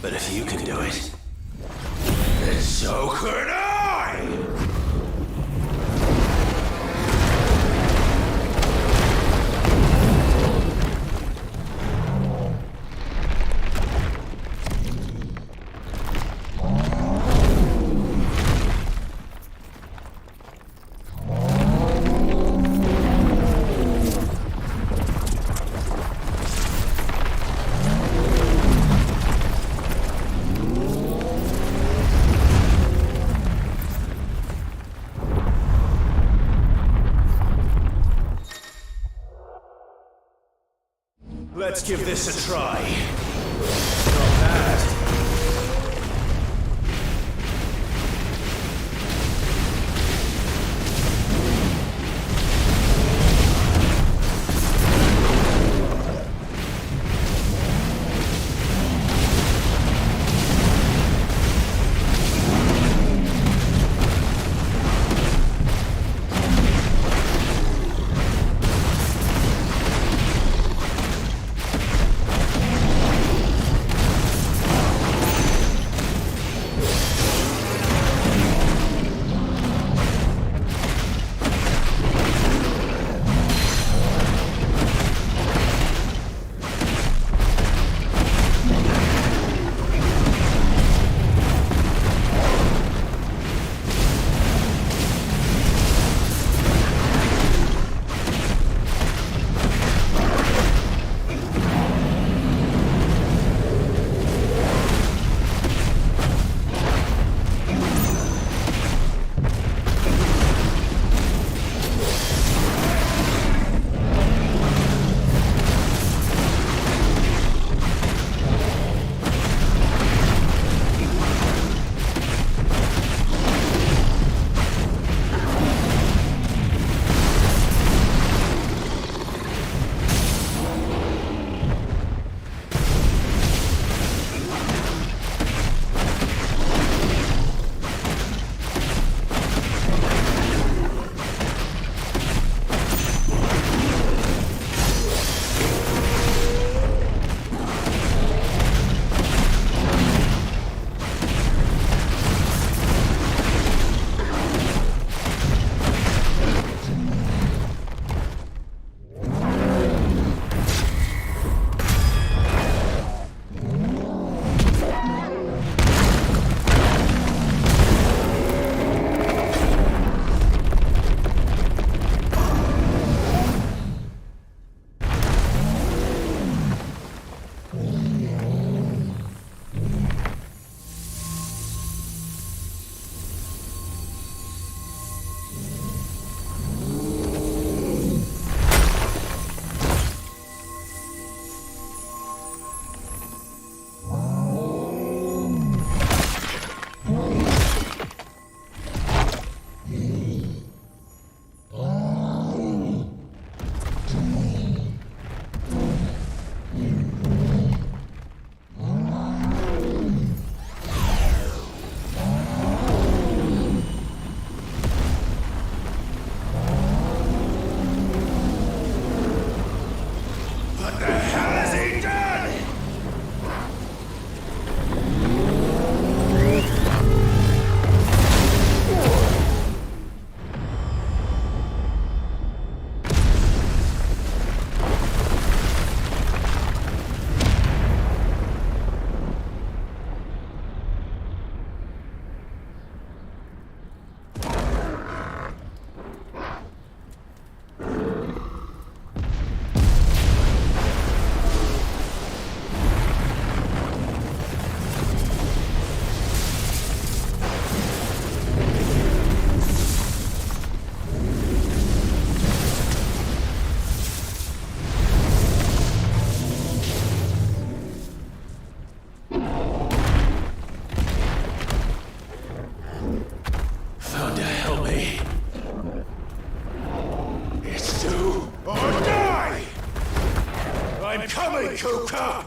But if you can do it, then so could I! Let's give this a try. Not bad. Kuka!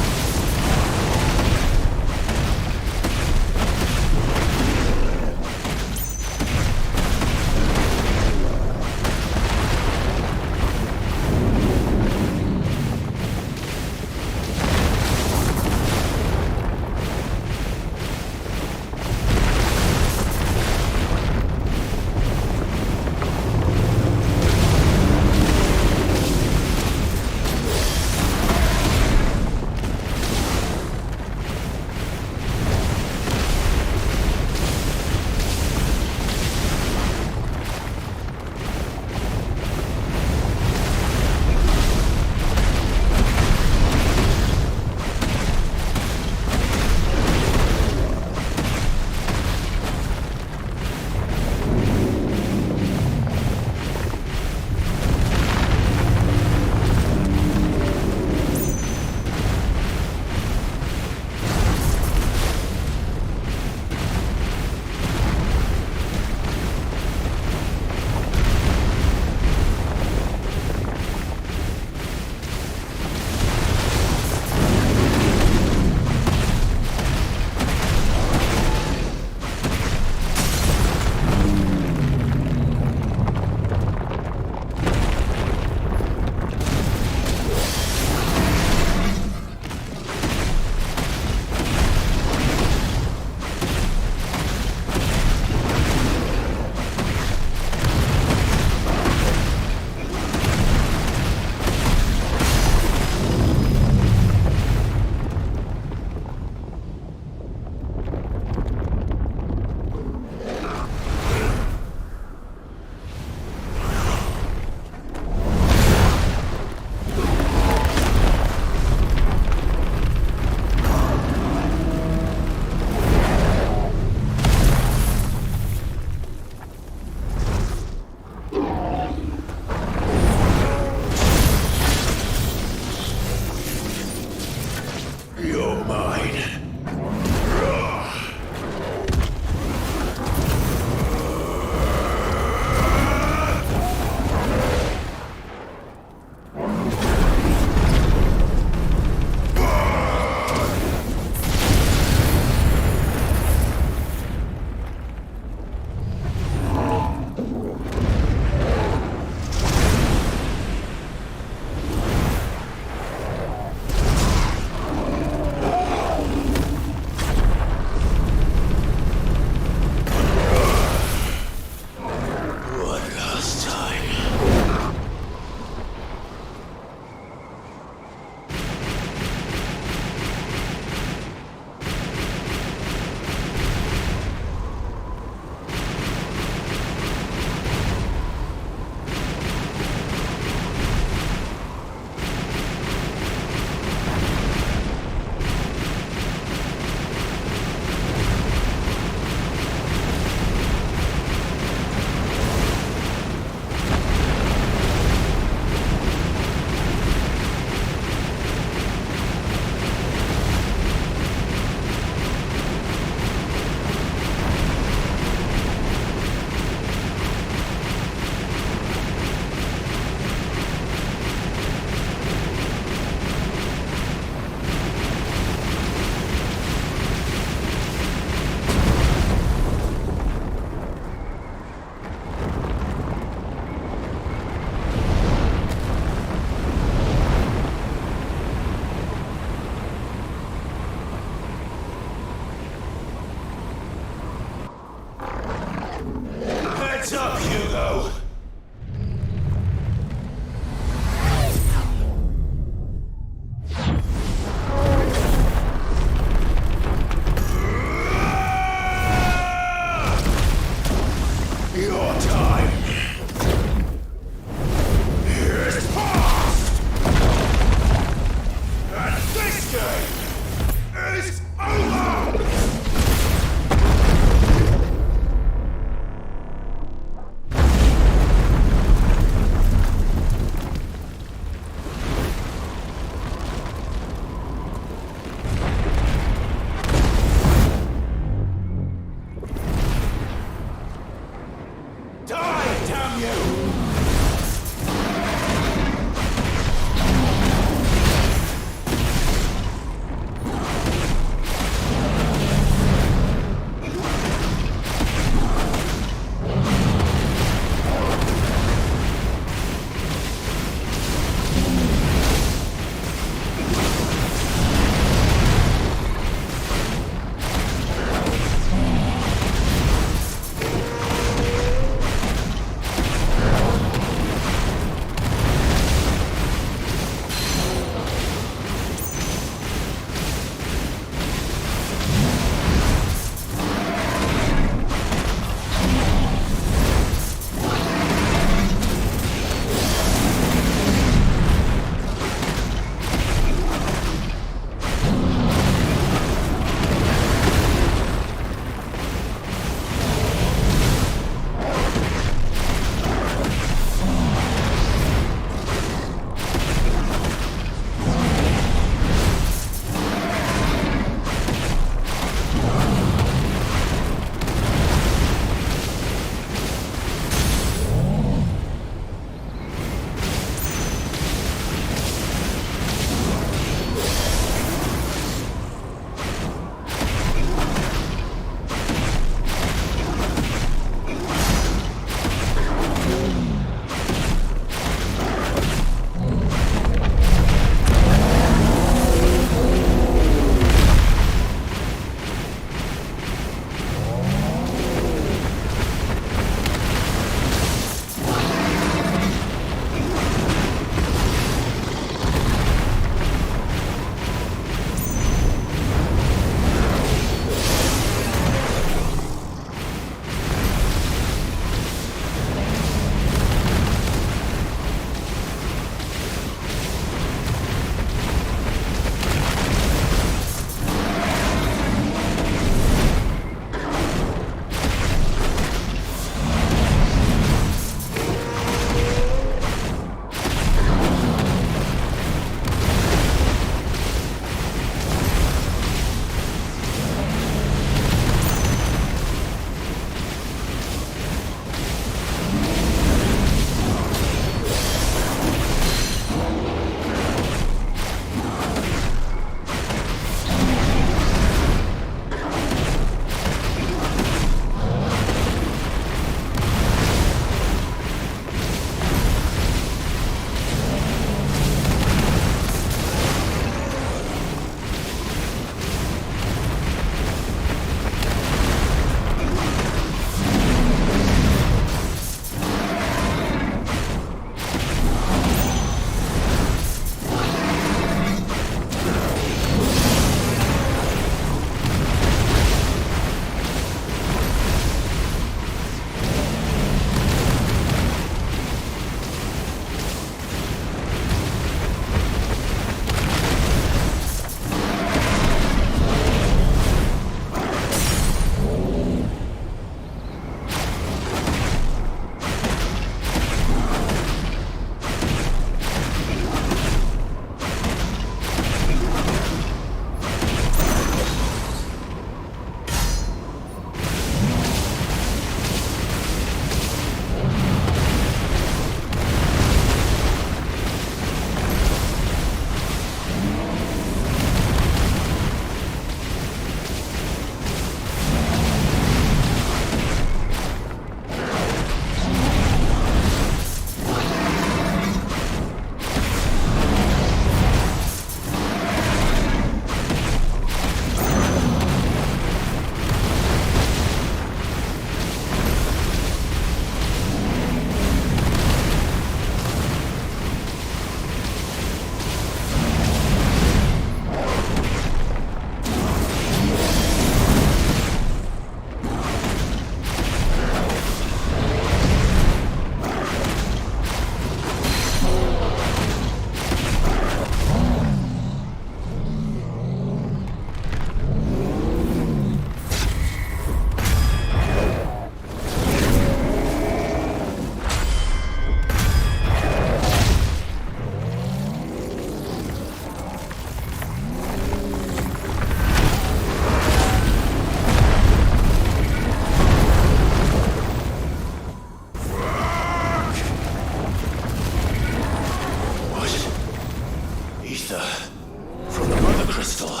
crystal.